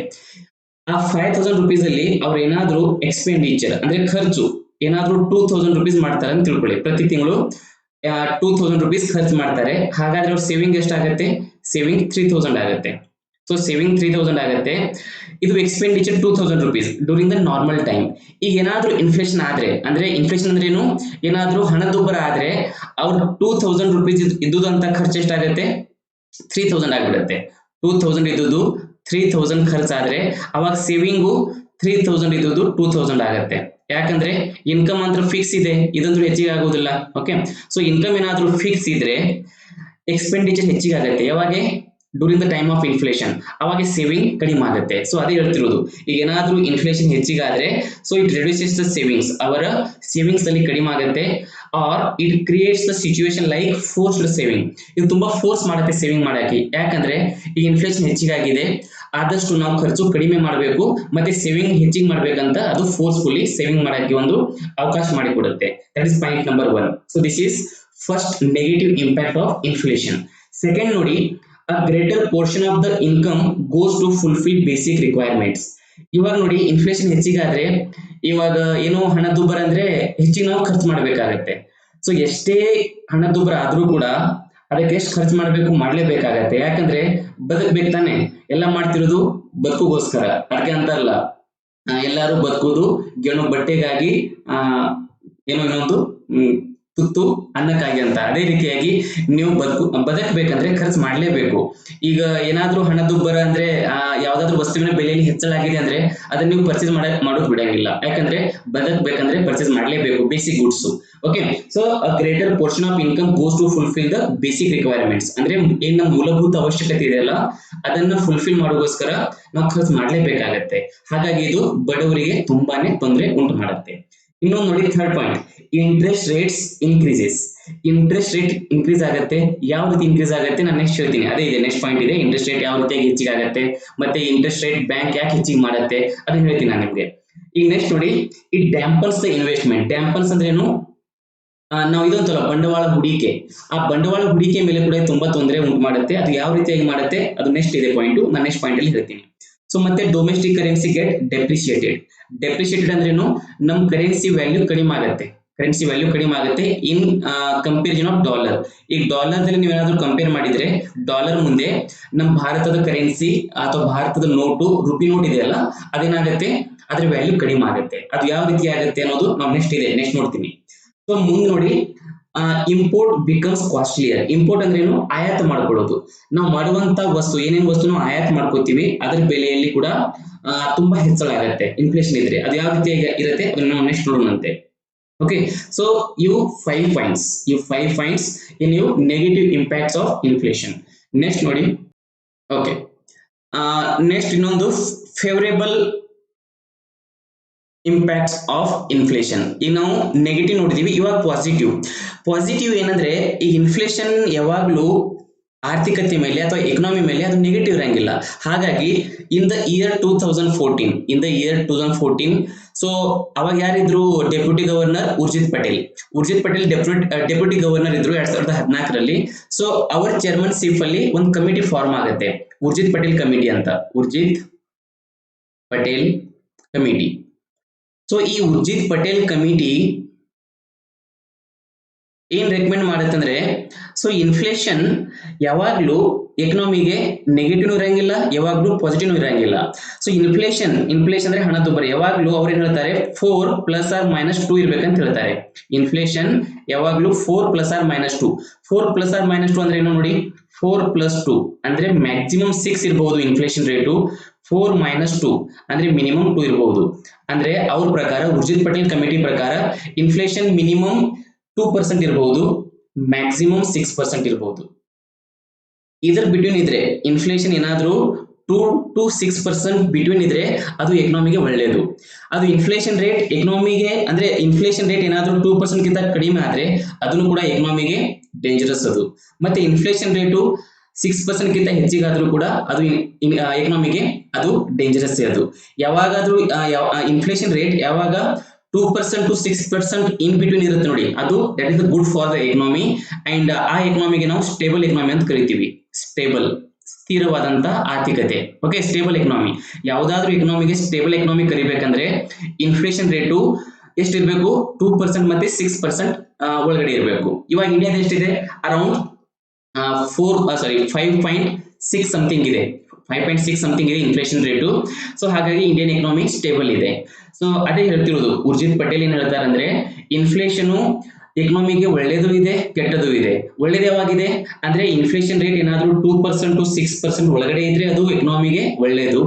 ಆ 5000 rupees ಅಲ್ಲಿ ಅವ್ರು ಏನಾದ್ರೂ ಎಕ್ಸ್ಪೆಂಡಿಚರ್ ಅಂದ್ರೆ ಖರ್ಚು ಏನಾದ್ರೂ 2000 rupees ಮಾಡ್ತಾರೆ ಅಂತ ತಿಳ್ಕೊಳ್ಳಿ. ಪ್ರತಿ ತಿಂಗಳು 2000 rupees ಖರ್ಚು ಮಾಡ್ತಾರೆ. ಹಾಗಾದ್ರೆ ಅವ್ರ ಸೇವಿಂಗ್ ಎಷ್ಟಾಗುತ್ತೆ? ಸೇವಿಂಗ್ 3000 ಆಗುತ್ತೆ. ಸೊ ಸೇವಿಂಗ್ 3000 ಆಗುತ್ತೆ. ಇದು expenditure 2000 rupees during the normal time. ಈಗ ಏನಾದ್ರೂ ಇನ್ಫ್ಲೇಷನ್ ಆದ್ರೆ, ಅಂದ್ರೆ ಇನ್ಫ್ಲೇಷನ್ ಅಂದ್ರೆ ಏನು, ಏನಾದ್ರೂ ಹಣದುಬ್ಬರ ಆದ್ರೆ ಅವ್ರ 2000 rupees ಇದ್ದುದಂತ ಖರ್ಚು ಎಷ್ಟಾಗುತ್ತೆ? 3000 ಆಗ್ಬಿಡುತ್ತೆ. 2000 ಇದ್ದುದು 3000 ಖರ್ಚಾದ್ರೆ ಅವಾಗ ಸೇವಿಂಗು 3000 ಇದ್ದುದು 2000 ಆಗುತ್ತೆ. ಯಾಕಂದ್ರೆ ಇನ್ಕಮ್ ಅಂತ ಫಿಕ್ಸ್ ಇದೆ, ಇದಂದ್ರೂ ಹೆಚ್ಚಿಗೆ ಆಗೋದಿಲ್ಲ. ಓಕೆ, ಸೊ ಇನ್ಕಮ್ ಏನಾದ್ರೂ ಫಿಕ್ಸ್ ಇದ್ರೆ ಎಕ್ಸ್ಪೆಂಡಿಚರ್ ಹೆಚ್ಚಿಗೆ ಆಗುತ್ತೆ. ಯಾವಾಗ? During the time of inflation. ಅವಾಗ ಸೇವಿಂಗ್ ಕಡಿಮೆ ಆಗುತ್ತೆ. ಸೊ ಅದೇ ಹೇಳ್ತಿರೋದು, ಈಗ ಏನಾದ್ರೂ ಇನ್ಫ್ಲೇಷನ್ ಹೆಚ್ಚಿಗಾದ್ರೆ so it reduces the savings, ಅವರ ಸೇವಿಂಗ್ಸ್ ಅಲ್ಲಿ ಕಡಿಮೆ ಆಗುತ್ತೆ. Or it creates the situation like forced saving. ಇದು ತುಂಬಾ ಫೋರ್ಸ್ ಮಾಡುತ್ತೆ ಸೇವಿಂಗ್ ಮಾಡಕ್ಕೆ. ಯಾಕಂದ್ರೆ ಈ ಇನ್ಫ್ಲೇಷನ್ ಹೆಚ್ಚಿಗಾಗಿದೆ, ಆದಷ್ಟು ನಾವು ಖರ್ಚು ಕಡಿಮೆ ಮಾಡಬೇಕು ಮತ್ತೆ ಸೇವಿಂಗ್ ಹೆಚ್ಚಿಗೆ ಮಾಡ್ಬೇಕಂತ ಅದು ಫೋರ್ಸ್ಫುಲಿ ಸೇವಿಂಗ್ ಮಾಡಕ್ಕೆ ಒಂದು ಅವಕಾಶ ಮಾಡಿಕೊಡುತ್ತೆ. That is point number 1. So this is first negative impact of inflation. Second ನೋಡಿ, a greater portion of the income goes to fulfill basic requirements. ಇವಾಗ ನೋಡಿ, ಇನ್ಫ್ಲೇಷನ್ ಹೆಚ್ಚಿಗಾದ್ರೆ ಇವಾಗ ಏನೋ ಹಣದುಬ್ಬರ ಅಂದ್ರೆ ಹೆಚ್ಚಿಗೆ ನಾವು ಖರ್ಚು ಮಾಡ್ಬೇಕಾಗತ್ತೆ. ಸೊ ಎಷ್ಟೇ ಹಣದುಬ್ಬರ ಆದ್ರೂ ಕೂಡ ಅದಕ್ಕೆ ಎಷ್ಟು ಖರ್ಚು ಮಾಡ್ಲೇಬೇಕಾಗತ್ತೆ. ಯಾಕಂದ್ರೆ ಬದುಕ್ಬೇಕು ತಾನೆ, ಎಲ್ಲ ಮಾಡ್ತಿರೋದು ಬದುಕೋಗೋಸ್ಕರ. ಅದಕ್ಕೆ ಅಂತಾರಲ್ಲ, ಎಲ್ಲಾರು ಬದುಕೋದು ಏನೋ ಬಟ್ಟೆಗಾಗಿ, ಏನೋ ಇನ್ನೊಂದು ತುತ್ತು ಅನ್ನಕ್ಕಾಗಿ ಅಂತ. ಅದೇ ರೀತಿಯಾಗಿ ನೀವು ಬದುಕಬೇಕಂದ್ರೆ ಖರ್ಚು ಮಾಡ್ಲೇಬೇಕು. ಈಗ ಏನಾದ್ರೂ ಹಣದುಬ್ಬರ ಅಂದ್ರೆ ಯಾವ್ದಾದ್ರು ವಸ್ತುವಿನ ಬೆಲೆಯಲ್ಲಿ ಹೆಚ್ಚಳ ಆಗಿದೆ ಅಂದ್ರೆ ಅದನ್ನ ನೀವು ಪರ್ಚೇಸ್ ಮಾಡೋದು ಬಿಡಂಗಿಲ್ಲ. ಯಾಕಂದ್ರೆ ಬದುಕಬೇಕಂದ್ರೆ ಪರ್ಚೇಸ್ ಮಾಡ್ಲೇಬೇಕು, basic goods. Okay, so a greater portion of income goes to fulfil the basic requirements. ಅಂದ್ರೆ ಏನ್ ನಮ್ಮ ಮೂಲಭೂತ ಅವಶ್ಯಕತೆ ಇದೆಯಲ್ಲ ಅದನ್ನ ಫುಲ್ಫಿಲ್ ಮಾಡೋಗೋಸ್ಕರ ನಾವು ಖರ್ಚು ಮಾಡ್ಲೇಬೇಕಾಗತ್ತೆ. ಹಾಗಾಗಿ ಇದು ಬಡವರಿಗೆ ತುಂಬಾನೇ ತೊಂದರೆ ಉಂಟು ಮಾಡುತ್ತೆ. ಇನ್ನೊಂದು ನೋಡಿ, third point, interest rates increases. Interest rate increase ಆಗುತ್ತೆ. ಯಾವ ರೀತಿ ಇನ್ಕ್ರೀಸ್ ಆಗುತ್ತೆ ನಾನು ನೆಕ್ಸ್ಟ್ ಹೇಳ್ತೀನಿ. ಅದೇ ಇದೆ, ನೆಕ್ಸ್ಟ್ ಪಾಯಿಂಟ್ ಇದೆ. ಇಂಟ್ರೆಸ್ಟ್ ರೇಟ್ ಯಾವ ರೀತಿಯಾಗಿ ಹೆಚ್ಚಿಗೆ ಆಗುತ್ತೆ, ಮತ್ತೆ ಇಂಟ್ರೆಸ್ಟ್ ರೇಟ್ ಬ್ಯಾಂಕ್ ಯಾಕೆ ಹೆಚ್ಚಿಗೆ ಮಾಡುತ್ತೆ ಅದನ್ನ ಹೇಳ್ತೀನಿ ನಾನು ನಿಮ್ಗೆ. ಈಗ ನೆಕ್ಸ್ಟ್ ನೋಡಿ, ಇಟ್ ಡ್ಯಾಂಪನ್ಸ್ ದ ಇನ್ವೆಸ್ಟ್ಮೆಂಟ್. ಡ್ಯಾಂಪನ್ಸ್ ಅಂದ್ರೆ ಏನು, ನಾವು ಇದೊಂದಲ್ಲ ಬಂಡವಾಳ ಹೂಡಿಕೆ. ಆ ಬಂಡವಾಳ ಹೂಡಿಕೆ ಮೇಲೆ ಕೂಡ ತುಂಬಾ ತೊಂದರೆ ಉಂಟು ಮಾಡುತ್ತೆ. ಅದು ಯಾವ ರೀತಿಯಾಗಿ ಮಾಡುತ್ತೆ ಅದು ನೆಕ್ಸ್ಟ್ ಇದೆ ಪಾಯಿಂಟ್, ನಾನು ನೆಕ್ಸ್ಟ್ ಪಾಯಿಂಟ್ ಅಲ್ಲಿ ಹೇಳ್ತೀನಿ. ಸೊ ಮತ್ತೆ ಡೊಮೆಸ್ಟಿಕ್ ಕರೆನ್ಸಿ ಗೆಟ್ ಡೆಪ್ರಿಸಿಯೇಟೆಡ್. ಡೆಪ್ರಿಸಿಯೇಟೆಡ್ ಅಂದ್ರೇನು, ನಮ್ ಕರೆನ್ಸಿ ವ್ಯಾಲ್ಯೂ ಕಡಿಮೆ ಆಗುತ್ತೆ. ಕರೆನ್ಸಿ ವ್ಯಾಲ್ಯೂ ಕಡಿಮೆ ಆಗುತ್ತೆ ಇನ್ ಕಂಪೇರಿಸನ್ ಆಫ್ ಡಾಲರ್. ಈಗ ಡಾಲರ್ ದಲ್ಲಿ ನೀವೇನಾದ್ರೂ ಕಂಪೇರ್ ಮಾಡಿದ್ರೆ ಡಾಲರ್ ಮುಂದೆ ನಮ್ಮ ಭಾರತದ ಕರೆನ್ಸಿ ಅಥವಾ ಭಾರತದ ನೋಟು, ರುಪಿ ನೋಟ್ ಇದೆಯಲ್ಲ, ಅದೇನಾಗುತ್ತೆ, ಅದ್ರ ವ್ಯಾಲ್ಯೂ ಕಡಿಮೆ ಆಗುತ್ತೆ. ಅದು ಯಾವ ರೀತಿ ಆಗುತ್ತೆ ಅನ್ನೋದು ನಾವು ನೆಕ್ಸ್ಟ್ ಇದೆ, ನೆಕ್ಸ್ಟ್ ನೋಡ್ತೀನಿ. ಸೊ ಮುಂದೆ ನೋಡಿ, ಇಂಪೋರ್ಟ್ ಬಿಕಮ್ಸ್ ಕಾಸ್ಟ್ಲಿಯರ್. ಇಂಪೋರ್ಟ್ ಅಂದ್ರೆ ಏನು, ಆಯಾತ ಮಾಡ್ಕೊಳ್ಳೋದು. ನಾವು ಮಾಡುವಂತ ವಸ್ತು, ಏನೇನು ವಸ್ತು ನಾವು ಆಯಾತ ಮಾಡ್ಕೋತೀವಿ ಅದ್ರ ಬೆಲೆಯಲ್ಲಿ ಕೂಡ ತುಂಬಾ ಹೆಚ್ಚಳ ಆಗುತ್ತೆ ಇನ್ಫ್ಲೇಷನ್ ಇದ್ರೆ. ಅದು ಯಾವ ರೀತಿ ಇರುತ್ತೆ ಅದನ್ನ ನಾವು ನೆಕ್ಸ್ಟ್ ನೋಡೋಣಂತೆ. ಓಕೆ, ಸೊ ಇವು 5 ಪಾಯಿಂಟ್ಸ್ ಇನ್ ಇವು negative impacts of inflation. Next ನೋಡಿ, ಓಕೆ, ನೆಕ್ಸ್ಟ್ ಇನ್ನೊಂದು ಫೇವರೇಬಲ್ ಇಂಪ್ಯಾಕ್ಟ್ಸ್ ಆಫ್ ಇನ್ಫ್ಲೇಷನ್. ಈಗ ನಾವು ನೆಗೆಟಿವ್ ನೋಡಿದೀವಿ, ಇವಾಗ ಪಾಸಿಟಿವ್ ಏನಂದ್ರೆ, ಈ ಇನ್ಫ್ಲೇಷನ್ ಯಾವಾಗ್ಲೂ ಆರ್ಥಿಕತೆ ಮೇಲೆ ಅಥವಾ ಎಕನಾಮಿ ಮೇಲೆ ಅದು ನೆಗೆಟಿವ್ ಇರಂಗಿಲ್ಲ. ಹಾಗಾಗಿ ಇನ್ ದ ಇಯರ್ 2014, ಸೊ ಅವಾಗ ಯಾರಿದ್ರು deputy governor Urjit Patel deputy governor ಇದ್ರು 2014ರಲ್ಲಿ. ಸೊ ಅವರ ಚೇರ್ಮನ್ಶಿಪ್ ಅಲ್ಲಿ ಒಂದು ಕಮಿಟಿ ಫಾರ್ಮ್ ಆಗುತ್ತೆ, ಉರ್ಜಿತ್ ಪಟೇಲ್ ಕಮಿಟಿ. ಸೊ ಈ ಉರ್ಜಿತ್ ಪಟೇಲ್ ಕಮಿಟಿ ಏನ್ ರೆಕಮೆಂಡ್ ಮಾಡುತ್ತಂದ್ರೆ, ಸೊ ಇನ್ಫ್ಲೇಷನ್ ಯಾವಾಗ್ಲೂ ಎಕನಾಮಿಗೆ ನೆಗೆಟಿವ್ ಇರಂಗಿಲ್ಲ, ಯಾವಾಗ್ಲೂ ಪಾಸಿಟಿವ್ ಇರಂಗಿಲ್ಲ. ಸೊ ಇನ್ಫ್ಲೇಷನ್ ಅಂದ್ರೆ ಹಣದುಬ್ಬರ, ಯಾವಾಗ್ಲೂ ಅವ್ರು ಏನ್ ಹೇಳ್ತಾರೆ 4 ± 2 ಇರ್ಬೇಕಂತ ಹೇಳ್ತಾರೆ. ಇನ್ಫ್ಲೇಷನ್ ಯಾವಾಗ್ಲೂ 4 ± 2. 4 ± 2 ಅಂದ್ರೆ ಏನು ನೋಡಿ, 4 + 2 ಅಂದ್ರೆ ಮ್ಯಾಕ್ಸಿಮಮ್ 6 ಇರಬಹುದು ಇನ್ಫ್ಲೇಷನ್ ರೇಟು, 4 - 2 ಅಂದ್ರೆ ಮಿನಿಮಮ್ 2 ಇರಬಹುದು. ಅಂದ್ರೆ ಅವ್ರ ಪ್ರಕಾರ, ಉರ್ಜಿತ್ ಪಟೇಲ್ ಕಮಿಟಿ ಪ್ರಕಾರ ಇನ್ಫ್ಲೇಷನ್ ಮಿನಿಮಮ್ 2% ಇರಬಹುದು, ಮ್ಯಾಕ್ಸಿಮಮ್ 6% ಇರಬಹುದು. ಇದರ ಬಿಟ್ವೀನ್ ಇದ್ರೆ, ಇನ್ಫ್ಲೇಷನ್ ಏನಾದ್ರೂ 2 to 6% ಬಿಟ್ವೀನ್ ಇದ್ರೆ ಅದು ಎಕನಾಮಿಗೆ ಒಳ್ಳೆಯದು. ಅದು ಇನ್ಫ್ಲೇಷನ್ ರೇಟ್ ಎಕನಾಮಿಗೆ ಅಂದ್ರೆ ಇನ್ಫ್ಲೇಷನ್ ರೇಟ್ ಏನಾದ್ರೂ 2% ಗಿಂತ ಕಡಿಮೆ ಆದ್ರೆ ಅದನ್ನು ಕೂಡ ಎಕನಾಮಿಗೆ ಡೇಂಜರಸ್ ಅದು. ಮತ್ತೆ ಇನ್ಫ್ಲೇಷನ್ ರೇಟು 6% ಗಿಂತ ಹೆಚ್ಚಿಗಾದ್ರೂ ಕೂಡ ಅದು ಎಕನಾಮಿಗೆ ಅದು ಡೇಂಜರಸ್ ಅದು. ಯಾವಾಗಾದ್ರೂ ಇನ್ಫ್ಲೇಷನ್ ರೇಟ್ ಯಾವಾಗ 2% to 6% ಇನ್ ಬಿಟ್ವೀನ್ ಇರುತ್ತೆ ನೋಡಿ, ಅದು that is good for the economy. And ಆ ಎಕನಾಮಿಗೆ ನಾವು ಸ್ಟೇಬಲ್ ಎಕನಾಮಿ ಅಂತ ಕರಿತೀವಿ. ಸ್ಟೇಬಲ್, ಸ್ಥಿರವಾದಂತ ಆರ್ಥಿಕತೆ. Okay, stable economy. ಯಾವ್ದಾದ್ರು ಎಕನಾಮಿಗೆ ಸ್ಟೇಬಲ್ ಎಕನಾಮಿ ಕರಿಬೇಕಂದ್ರೆ ಇನ್ಫ್ಲೇಷನ್ ರೇಟು ಎಷ್ಟಿರ್ಬೇಕು, 2% ಮತ್ತೆ 6% ಒಳಗಡೆ ಇರಬೇಕು. ಇವಾಗ ಇಂಡಿಯಾದ ಎಷ್ಟಿದೆ, ಅರೌಂಡ್ 5.6 ಸಮಥಿಂಗ್ ಇದೆ, 5.6 ಸಮಥಿಂಗ್ ಇದೆ ಇನ್ಫ್ಲೇಷನ್ ರೇಟು. ಸೊ ಹಾಗಾಗಿ ಇಂಡಿಯನ್ ಎಕನಾಮಿ ಸ್ಟೇಬಲ್ ಇದೆ. ಸೊ ಅದೇ ಹೇಳ್ತಿರೋದು, ಉರ್ಜಿತ್ ಪಟೇಲ್ ಏನ್ ಹೇಳ್ತಾರೆ ಅಂದ್ರೆ ಇನ್ಫ್ಲೇಷನ್ ಎಕನಾಮಿಗೆ ಒಳ್ಳೇದು ಇದೆ, ಕೆಟ್ಟದು ಇದೆ. ಒಳ್ಳೇದು ಯಾವಾಗಿದೆ ಅಂದ್ರೆ ಇನ್ಫ್ಲೇಷನ್ ರೇಟ್ ಏನಾದ್ರೂ 2% to 6% ಒಳಗಡೆ ಇದ್ರೆ ಅದು ಎಕನಾಮಿಗೆ ಒಳ್ಳೇದು.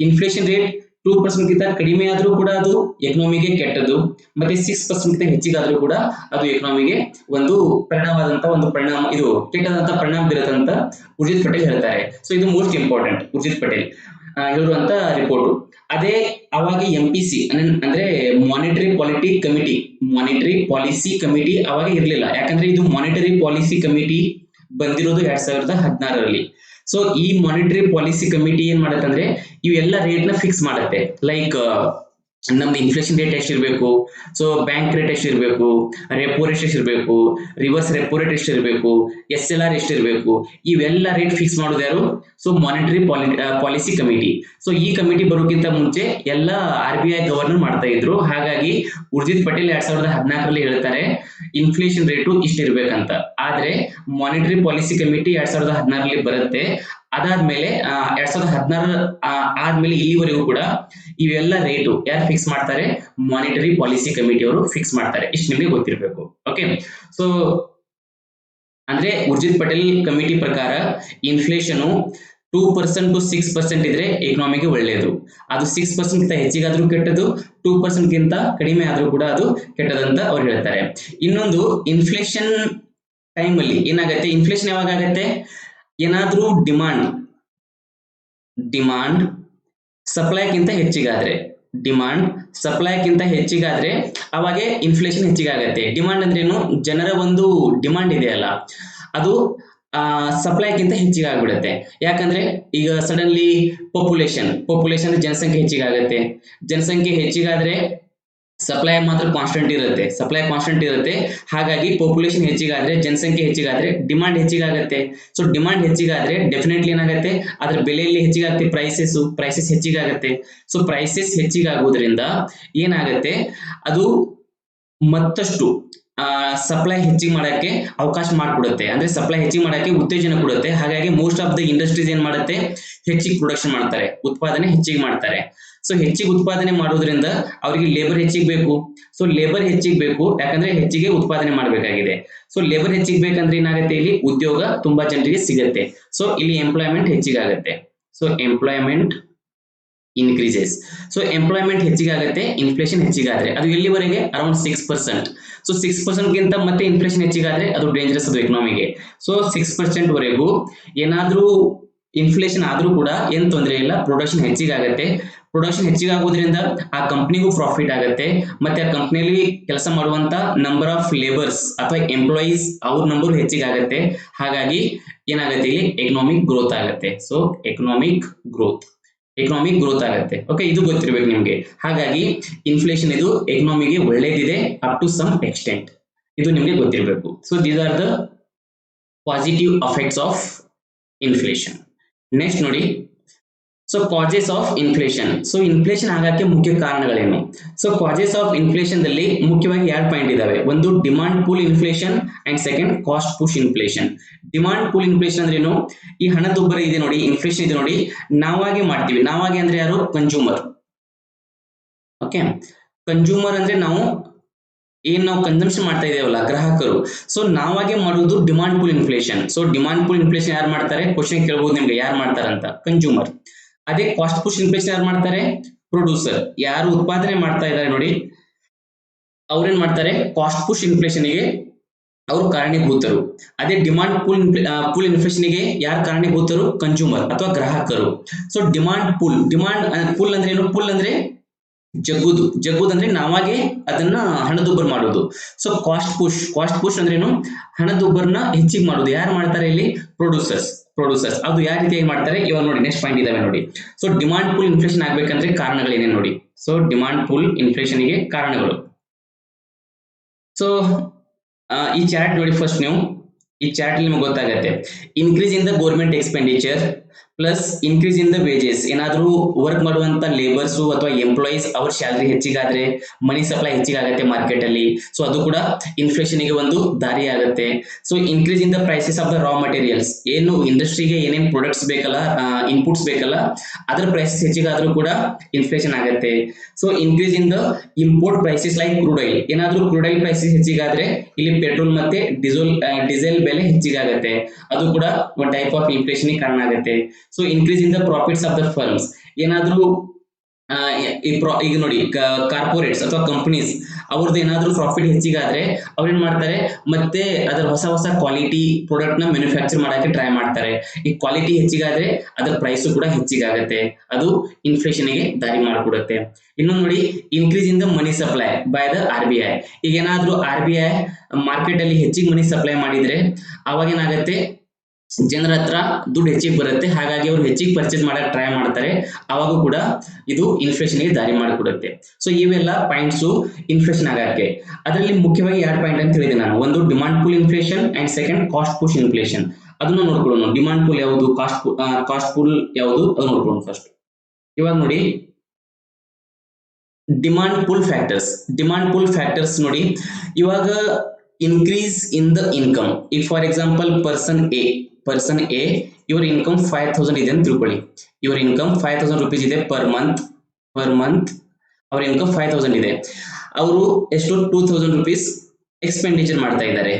ಇನ್ಫ್ಲೇಷನ್ ರೇಟ್ 2% ಗಿಂತ ಕಡಿಮೆ ಆದ್ರೂ ಕೂಡ ಅದು ಎಕನಾಮಿಗೆ ಕೆಟ್ಟದ್ದು. ಮತ್ತೆ 6% ಗಿಂತ ಹೆಚ್ಚಿಗಾದ್ರೂ ಕೂಡ ಅದು ಎಕನಾಮಿಗೆ ಒಂದು ಪರಿಣಾಮ, ಇದು ಕೆಟ್ಟದಂತ ಪರಿಣಾಮ ಬೀರುತ್ತಂತ ಉರ್ಜಿತ್ ಪಟೇಲ್ ಹೇಳ್ತಾರೆ. ಸೊ ಇದು ಮೋಸ್ಟ್ ಇಂಪಾರ್ಟೆಂಟ್, ಉರ್ಜಿತ್ ಪಟೇಲ್ ಹೇಳಿರುವಂತ ರಿಪೋರ್ಟ್. ಅದೇ ಅವಾಗ MPC ಅಂದ್ರೆ ಮಾನಿಟರಿ ಪಾಲಿಸಿ ಕಮಿಟಿ ಅವಾಗ ಇರಲಿಲ್ಲ. ಯಾಕಂದ್ರೆ ಇದು ಮಾನಿಟರಿ ಪಾಲಿಸಿ ಕಮಿಟಿ ಬಂದಿರೋದು 2016ರಲ್ಲಿ. ಸೊ ಈ ಮಾನಿಟರಿ ಪಾಲಿಸಿ ಕಮಿಟಿ ಏನ್ ಮಾಡತ್ತಂದ್ರೆ ಇವೆಲ್ಲ ರೇಟ್ ನ ಫಿಕ್ಸ್ ಮಾಡುತ್ತೆ. ಲೈಕ್ ನಮ್ದು ಇನ್ಫ್ಲೇಷನ್ ರೇಟ್ ಎಷ್ಟಿರ್ಬೇಕು, ಸೊ ಬ್ಯಾಂಕ್ ರೇಟ್ ಎಷ್ಟಿರ್ಬೇಕು, ರೆಪೋ ರೇಟ್ ಎಷ್ಟಿರ್ಬೇಕು, ರಿವರ್ಸ್ ರೆಪೋ ರೇಟ್ ಎಷ್ಟಿರ್ಬೇಕು, SLR ಎಷ್ಟಿರ್ಬೇಕು, ಇವೆಲ್ಲ ರೇಟ್ ಫಿಕ್ಸ್ ಮಾಡೋದು ಯಾರು, so monetary policy committee. So ಈ ಕಮಿಟಿ ಬರೋಕ್ಕಿಂತ ಮುಂಚೆ ಎಲ್ಲ RBI ಗವರ್ನರ್ ಮಾಡ್ತಾ ಇದ್ರು. ಹಾಗಾಗಿ ಉರ್ಜಿತ್ ಪಟೇಲ್ 2014ರಲ್ಲಿ ಹೇಳ್ತಾರೆ ಇನ್ಫ್ಲೇಷನ್ ರೇಟು ಇಷ್ಟಿರ್ಬೇಕಂತ. ಆದ್ರೆ ಮಾನಿಟರಿ ಪಾಲಿಸಿ ಕಮಿಟಿ 2016ರಲ್ಲಿ ಬರುತ್ತೆ. ಅದಾದ್ಮೇಲೆ 2016 ಆದ್ಮೇಲೆ ಇಲ್ಲಿವರೆಗೂ ಕೂಡ ಇವೆಲ್ಲ ರೇಟು ಯಾರು ಫಿಕ್ಸ್ ಮಾಡ್ತಾರೆ, ಮಾನಿಟರಿ ಪಾಲಿಸಿ ಕಮಿಟಿ ಅವರು ಫಿಕ್ಸ್ ಮಾಡ್ತಾರೆ. ಇಷ್ಟು ನಿಮಗೆ ಗೊತ್ತಿರಬೇಕು. ಓಕೆ, ಸೊ ಅಂದ್ರೆ ಉರ್ಜಿತ್ ಪಟೇಲ್ ಕಮಿಟಿ ಪ್ರಕಾರ ಇನ್ಫ್ಲೇಷನ್ 2% to 6% ಇದ್ರೆ ಎಕನಾಮಿಗೆ ಒಳ್ಳೆಯದು. ಅದು 6% ಗಿಂತ ಹೆಚ್ಚಿಗಾದ್ರೂ ಕೆಟ್ಟದು, 2% ಗಿಂತ ಕಡಿಮೆ ಆದ್ರೂ ಕೂಡ ಅದು ಕೆಟ್ಟದಂತ ಅವ್ರು ಹೇಳ್ತಾರೆ. ಇನ್ನೊಂದು, ಇನ್ಫ್ಲೇಷನ್ ಟೈಮ್ ಅಲ್ಲಿ ಏನಾಗತ್ತೆ, ಇನ್ಫ್ಲೇಷನ್ ಯಾವಾಗ ಆಗತ್ತೆ, ಏನಾದ್ರೂ ಡಿಮಾಂಡ್ ಸಪ್ಲೈಕ್ಕಿಂತ ಹೆಚ್ಚಿಗಾದ್ರೆ ಅವಾಗ ಇನ್ಫ್ಲೇಷನ್ ಹೆಚ್ಚಿಗಾಗತ್ತೆ. ಡಿಮಾಂಡ್ ಅಂದ್ರೇನು, ಜನರ ಒಂದು ಡಿಮಾಂಡ್ ಇದೆಯಲ್ಲ ಅದು ಸಪ್ಲೈಕ್ಕಿಂತ ಹೆಚ್ಚಿಗೆ ಆಗ್ಬಿಡುತ್ತೆ. ಯಾಕಂದ್ರೆ ಈಗ ಸಡನ್ಲಿ ಪಾಪ್ಯುಲೇಷನ್ ಜನಸಂಖ್ಯೆ ಹೆಚ್ಚಿಗಾಗತ್ತೆ. ಜನಸಂಖ್ಯೆ ಹೆಚ್ಚಿಗಾದ್ರೆ ಸಪ್ಲೈ ಮಾತ್ರ ಕಾನ್ಸ್ಟೆಂಟ್ ಇರುತ್ತೆ. ಹಾಗಾಗಿ ಪಾಪ್ಯುಲೇಷನ್ ಹೆಚ್ಚಿಗಾದ್ರೆ, ಜನಸಂಖ್ಯೆ ಹೆಚ್ಚಿಗಾದ್ರೆ ಡಿಮಾಂಡ್ ಹೆಚ್ಚಿಗಾಗತ್ತೆ. ಸೊ ಡಿಮಾಂಡ್ ಹೆಚ್ಚಿಗಾದ್ರೆ ಡೆಫಿನೆಟ್ಲಿ ಏನಾಗುತ್ತೆ, ಅದ್ರ ಬೆಲೆಯಲ್ಲಿ ಹೆಚ್ಚಿಗಾಗುತ್ತೆ, ಪ್ರೈಸಸ್ ಹೆಚ್ಚಿಗಾಗತ್ತೆ. ಸೊ ಪ್ರೈಸಸ್ ಹೆಚ್ಚಿಗಾಗೋದ್ರಿಂದ ಏನಾಗುತ್ತೆ, ಅದು ಮತ್ತಷ್ಟು ಸಪ್ಲೈ ಹೆಚ್ಚಿಗೆ ಮಾಡಕ್ಕೆ ಅವಕಾಶ ಮಾಡಿಕೊಡುತ್ತೆ. ಅಂದ್ರೆ ಸಪ್ಲೈ ಹೆಚ್ಚಿಗೆ ಮಾಡಕ್ಕೆ ಉತ್ತೇಜನ ಕೊಡುತ್ತೆ. ಹಾಗಾಗಿ ಮೋಸ್ಟ್ ಆಫ್ ದ ಇಂಡಸ್ಟ್ರೀಸ್ ಏನ್ ಮಾಡುತ್ತೆ, ಹೆಚ್ಚಿಗೆ ಪ್ರೊಡಕ್ಷನ್ ಮಾಡ್ತಾರೆ, ಉತ್ಪಾದನೆ ಹೆಚ್ಚಿಗೆ ಮಾಡ್ತಾರೆ. ಸೊ ಹೆಚ್ಚಿಗೆ ಉತ್ಪಾದನೆ ಮಾಡೋದ್ರಿಂದ ಅವರಿಗೆ ಲೇಬರ್ ಹೆಚ್ಚಿಗೆ ಬೇಕು. ಸೊ ಲೇಬರ್ ಹೆಚ್ಚಿಗೆ ಬೇಕು, ಯಾಕಂದ್ರೆ ಹೆಚ್ಚಿಗೆ ಉತ್ಪಾದನೆ ಮಾಡಬೇಕಾಗಿದೆ. ಸೊ ಲೇಬರ್ ಹೆಚ್ಚಿಗೆ ಬೇಕಂದ್ರೆ ಏನಾಗುತ್ತೆ, ಇಲ್ಲಿ ಉದ್ಯೋಗ ತುಂಬಾ ಜನರಿಗೆ ಸಿಗುತ್ತೆ. ಸೊ ಇಲ್ಲಿ ಎಂಪ್ಲಾಯ್ಮೆಂಟ್ ಹೆಚ್ಚಿಗಾಗುತ್ತೆ. So employment increases. So employment ಹೆಚ್ಚಿಗಾಗುತ್ತೆ ಇನ್ಫ್ಲೇಷನ್ ಹೆಚ್ಚಿಗಾದ್ರೆ. ಅದು ಎಲ್ಲಿವರೆಗೆ, ಅರೌಂಡ್ 6%. ಸೊ 6% ಗಿಂತ ಮತ್ತೆ ಇನ್ಫ್ಲೇಷನ್ ಹೆಚ್ಚಿಗಾದ್ರೆ ಅದು ಡೇಂಜರಸ್ ಅದು ಎಕನಾಮಿಗೆ. ಸೊ 6% ವರೆಗೂ ಏನಾದ್ರೂ ಇನ್ಫ್ಲೇಷನ್ ಆದ್ರೂ ಕೂಡ ಏನ್ ತೊಂದರೆ ಇಲ್ಲ, ಪ್ರೊಡಕ್ಷನ್ ಹೆಚ್ಚಿಗಾಗತ್ತೆ. ಪ್ರೊಡಕ್ಷನ್ ಹೆಚ್ಚಿಗಾಗೋದ್ರಿಂದ ಆ ಕಂಪ್ನಿಗೂ ಪ್ರಾಫಿಟ್ ಆಗುತ್ತೆ. ಮತ್ತೆ ಆ ಕಂಪ್ನಿಯಲ್ಲಿ ಕೆಲಸ ಮಾಡುವಂತ ನಂಬರ್ ಆಫ್ ಲೇಬರ್ಸ್ ಅಥವಾ ಎಂಪ್ಲಾಯೀಸ್ ಅವ್ರ ನಂಬರ್ ಹೆಚ್ಚಿಗಾಗತ್ತೆ. ಹಾಗಾಗಿ ಏನಾಗುತ್ತೆ, ಇಲ್ಲಿ ಎಕನಾಮಿಕ್ ಗ್ರೋತ್ ಆಗುತ್ತೆ. ಸೊ ಎಕನಾಮಿಕ್ ಗ್ರೋತ್ ಆಗುತ್ತೆ. ಓಕೆ, ಇದು ಗೊತ್ತಿರ್ಬೇಕು ನಿಮ್ಗೆ. ಹಾಗಾಗಿ ಇನ್ಫ್ಲೇಷನ್ ಇದು ಎಕನಾಮಿಗೆ ಒಳ್ಳೇದಿದೆ ಅಪ್ ಟು ಸಮ್ ಎಕ್ಸ್ಟೆಂಟ್, ಇದು ನಿಮ್ಗೆ ಗೊತ್ತಿರಬೇಕು. So these are the positive effects of inflation. Next ನೋಡಿ, so causes of inflation. So inflation ಆಗಕ್ಕೆ ಮುಖ್ಯ ಕಾರಣಗಳೇನು? ಸೊ ಕಾಜೆಸ್ ಆಫ್ ಇನ್ಫ್ಲೇಷನ್ ದಲ್ಲಿ ಮುಖ್ಯವಾಗಿ ಎರಡು ಪಾಯಿಂಟ್ ಇದಾವೆ. ಒಂದು demand pull inflation and second cost push inflation. Demand pull inflation ಅಂದ್ರೆ ಏನು? ಈ ಹಣದುಬ್ಬರ ಇದೆ ನೋಡಿ, ಇನ್ಫ್ಲೇಷನ್ ಇದೆ ನೋಡಿ, ನಾವಾಗೆ ಮಾಡ್ತೀವಿ. ನಾವಾಗೆ ಅಂದ್ರೆ ಯಾರು? ಕನ್ಸ್ಯೂಮರ್. ಓಕೆ, ಕನ್ಸ್ಯೂಮರ್ ಅಂದ್ರೆ ನಾವು ಕನ್ಸಂಪ್ಷನ್ ಮಾಡ್ತಾ ಇದೇವಲ್ಲ, ಗ್ರಾಹಕರು. ಸೊ ನಾವಾಗೆ ಮಾಡುವುದು demand pull inflation. So demand pull inflation ಯಾರು ಮಾಡ್ತಾರೆ? ಕ್ವಶನ್ ಕೇಳಬಹುದು ನಿಮ್ಗೆ, ಯಾರು ಮಾಡ್ತಾರಂತ? ಕನ್ಸ್ಯೂಮರ್. ಅದೇ ಕಾಸ್ಟ್ ಪುಷ್ ಇನ್ಫ್ಲೇಷನ್ ಯಾರು ಮಾಡ್ತಾರೆ? ಪ್ರೊಡ್ಯೂಸರ್. ಯಾರು ಉತ್ಪಾದನೆ ಮಾಡ್ತಾ ಇದ್ದಾರೆ ನೋಡಿ, ಅವ್ರೇನ್ ಮಾಡ್ತಾರೆ? ಕಾಸ್ಟ್ ಪುಷ್ ಇನ್ಫ್ಲೇಷನ್ ಗೆ ಅವರು ಕಾರಣೀಭೂತರು. ಅದೇ ಡಿಮಾಂಡ್ ಪೂಲ್ ಇನ್ಫ್ಲೇಷನ್ ಗೆ ಯಾರು ಕಾರಣೀಭೂತರು? ಕನ್ಸ್ಯೂಮರ್ ಅಥವಾ ಗ್ರಾಹಕರು. ಸೊ ಡಿಮಾಂಡ್ ಪೂಲ್ ಅಂದ್ರೆ ಏನು? ಪೂಲ್ ಅಂದ್ರೆ ಜಗ್ಗುದು ಅಂದ್ರೆ ನಾವಾಗೆ ಅದನ್ನ ಹಣದುಬ್ಬರ ಮಾಡೋದು. ಸೊ ಕಾಸ್ಟ್ ಪುಷ್ ಅಂದ್ರೆ ಏನು? ಹಣದುಬ್ಬರನ ಹೆಚ್ಚಿಗೆ ಮಾಡೋದು. ಯಾರು ಮಾಡ್ತಾರೆ ಇಲ್ಲಿ? ಪ್ರೊಡ್ಯೂಸರ್ಸ್. ಅದು ಯಾವ ರೀತಿಯಾಗಿ ಮಾಡ್ತಾರೆ ಇವಾಗ ನೋಡಿ, ನೆಕ್ಸ್ಟ್ ಪಾಯಿಂಟ್ ಇದಾವೆ ನೋಡಿ. ಸೊ ಡಿಮಾಂಡ್ ಪೂಲ್ ಇನ್ಫ್ಲೇಷನ್ ಆಗ್ಬೇಕಂದ್ರೆ ಕಾರಣಗಳೇನೇನು ನೋಡಿ. ಸೊ ಡಿಮಾಂಡ್ ಪೂಲ್ ಇನ್ಫ್ಲೇಷನ್ ಗೆ ಕಾರಣಗಳು. ಸೊ ಈ ಚಾರ್ಟ್ ನೋಡಿ, ಫಸ್ಟ್ ನೀವು ಈ ಚಾರ್ಟ್ ನಿಮಗೆ ಗೊತ್ತಾಗತ್ತೆ. Increase in the government expenditure plus increase in the wages. ಏನಾದ್ರೂ ವರ್ಕ್ ಮಾಡುವಂತ ಲೇಬರ್ಸ್ ಅಥವಾ ಎಂಪ್ಲಾಯೀಸ್ ಅವ್ರ ಸ್ಯಾಲರಿ ಹೆಚ್ಚಿಗಾದ್ರೆ ಮನಿ ಸಪ್ಲೈ ಹೆಚ್ಚಿಗಾಗತ್ತೆ ಮಾರ್ಕೆಟ್ ಅಲ್ಲಿ. ಸೊ ಅದು ಕೂಡ ಇನ್ಫ್ಲೇಷನ್ ಗೆ ಒಂದು ದಾರಿ ಆಗುತ್ತೆ. So increase in the prices of the raw materials. ಏನು ಇಂಡಸ್ಟ್ರಿಗೆ ಏನೇನ್ ಪ್ರೊಡಕ್ಟ್ಸ್ ಬೇಕಲ್ಲ, ಇನ್ಪುಟ್ಸ್ ಬೇಕಲ್ಲ, ಅದ್ರ ಪ್ರೈಸಸ್ ಹೆಚ್ಚಿಗಾದ್ರೂ ಕೂಡ ಇನ್ಫ್ಲೇಷನ್ ಆಗುತ್ತೆ. So increase in the import prices like crude oil. ಏನಾದ್ರೂ ಕ್ರೂಡ್ ಆಯಿಲ್ ಪ್ರೈಸಸ್ ಹೆಚ್ಚಿಗಾದ್ರೆ ಇಲ್ಲಿ ಪೆಟ್ರೋಲ್ ಮತ್ತೆ ಡೀಸೆಲ್ ಬೆಲೆ ಹೆಚ್ಚಿಗಾಗತ್ತೆ. ಅದು ಕೂಡ ಒಂದು ಟೈಪ್ ಆಫ್ ಇನ್ಫ್ಲೇಷನ್ ಕಾರಣ ಆಗುತ್ತೆ. So increase in the profits of the firms. ಏನಾದ್ರೂ ಈಗ ನೋಡಿ, ಕಾರ್ಪೊರೇಟ್ಸ್ ಅಥವಾ ಕಂಪನೀಸ್ ಅವ್ರದ್ದು ಏನಾದ್ರೂ ಪ್ರಾಫಿಟ್ ಹೆಚ್ಚಿಗಾದ್ರೆ ಅವ್ರೇನ್ ಮಾಡ್ತಾರೆ? ಮತ್ತೆ ಅದರ ಹೊಸ ಕ್ವಾಲಿಟಿ ಪ್ರಾಡಕ್ಟ್ ನ ಮ್ಯಾನುಫ್ಯಾಕ್ಚರ್ ಮಾಡಕ್ಕೆ ಟ್ರೈ ಮಾಡ್ತಾರೆ. ಈ ಕ್ವಾಲಿಟಿ ಹೆಚ್ಚಿಗಾದ್ರೆ ಅದರ ಪ್ರೈಸ್ ಕೂಡ ಹೆಚ್ಚಿಗಾಗತ್ತೆ. ಅದು ಇನ್ಫ್ಲೇಷನ್ ಗೆ ದಾರಿ ಮಾಡಿಕೊಡುತ್ತೆ. ಇನ್ನೊಂದು ನೋಡಿ, increase in the money supply by the RBI. ಈಗ ಏನಾದ್ರೂ RBI ಮಾರ್ಕೆಟ್ ಅಲ್ಲಿ ಹೆಚ್ಚಿಗೆ ಮನಿ ಸಪ್ಲೈ ಮಾಡಿದ್ರೆ ಅವಾಗ ಏನಾಗತ್ತೆ? ಜನರ ಹತ್ರ ದುಡ್ಡು ಹೆಚ್ಚಿಗೆ ಬರುತ್ತೆ. ಹಾಗಾಗಿ ಅವ್ರು ಹೆಚ್ಚಿಗೆ ಪರ್ಚೇಸ್ ಮಾಡಕ್ ಟ್ರೈ ಮಾಡ್ತಾರೆ. ಅವಾಗೂ ಕೂಡ ಇದು ಇನ್ಫ್ಲೇಷನ್ ಗೆ ದಾರಿ ಮಾಡಿಕೊಡುತ್ತೆ. ಸೊ ಇವೆಲ್ಲ ಪಾಯಿಂಟ್ಸ್ ಇನ್ಫ್ಲೇಷನ್ ಆಗಕ್ಕೆ. ಅದರಲ್ಲಿ ಮುಖ್ಯವಾಗಿ ಎರಡು ಪಾಯಿಂಟ್ ಅಂತ ಹೇಳಿದೆ ನಾನು. ಒಂದು demand pull inflation and second cost push inflation. ಅದನ್ನ ನೋಡ್ಕೊಳ್ಳೋಣ. ಡಿಮಾಂಡ್ ಪೂಲ್ ಯಾವುದು, ಕಾಸ್ಟ್ ಪೂಲ್ ಯಾವುದು, ಅದು ನೋಡ್ಕೊಳ್ಳೋಣ ಫಸ್ಟ್. ಇವಾಗ ನೋಡಿ, ಡಿಮಾಂಡ್ ಪೂಲ್ ಫ್ಯಾಕ್ಟರ್ಸ್ ನೋಡಿ. ಇವಾಗ ಇನ್ಕ್ರೀಸ್ ಇನ್ ದ ಇನ್ಕಮ್. ಈಗ ಫಾರ್ ಎಕ್ಸಾಂಪಲ್ ಪರ್ಸನ್ ಎ ಇವ್ರ ಇನ್ಕಮ್ 5000 ಇದೆ ಅಂತ ತಿಳ್ಕೊಳ್ಳಿ. ಇವ್ರ ಇನ್ಕಮ್ 5000 ರೂಪೀಸ್ ಇದೆ ಪರ್ ಮಂತ್. ಅವ್ರ ಇನ್ಕಮ್ 5000 ಇದೆ. ಅವರು ಎಷ್ಟು? 2000 ರೂಪೀಸ್ ಎಕ್ಸ್ಪೆಂಡಿಚರ್ ಮಾಡ್ತಾ ಇದ್ದಾರೆ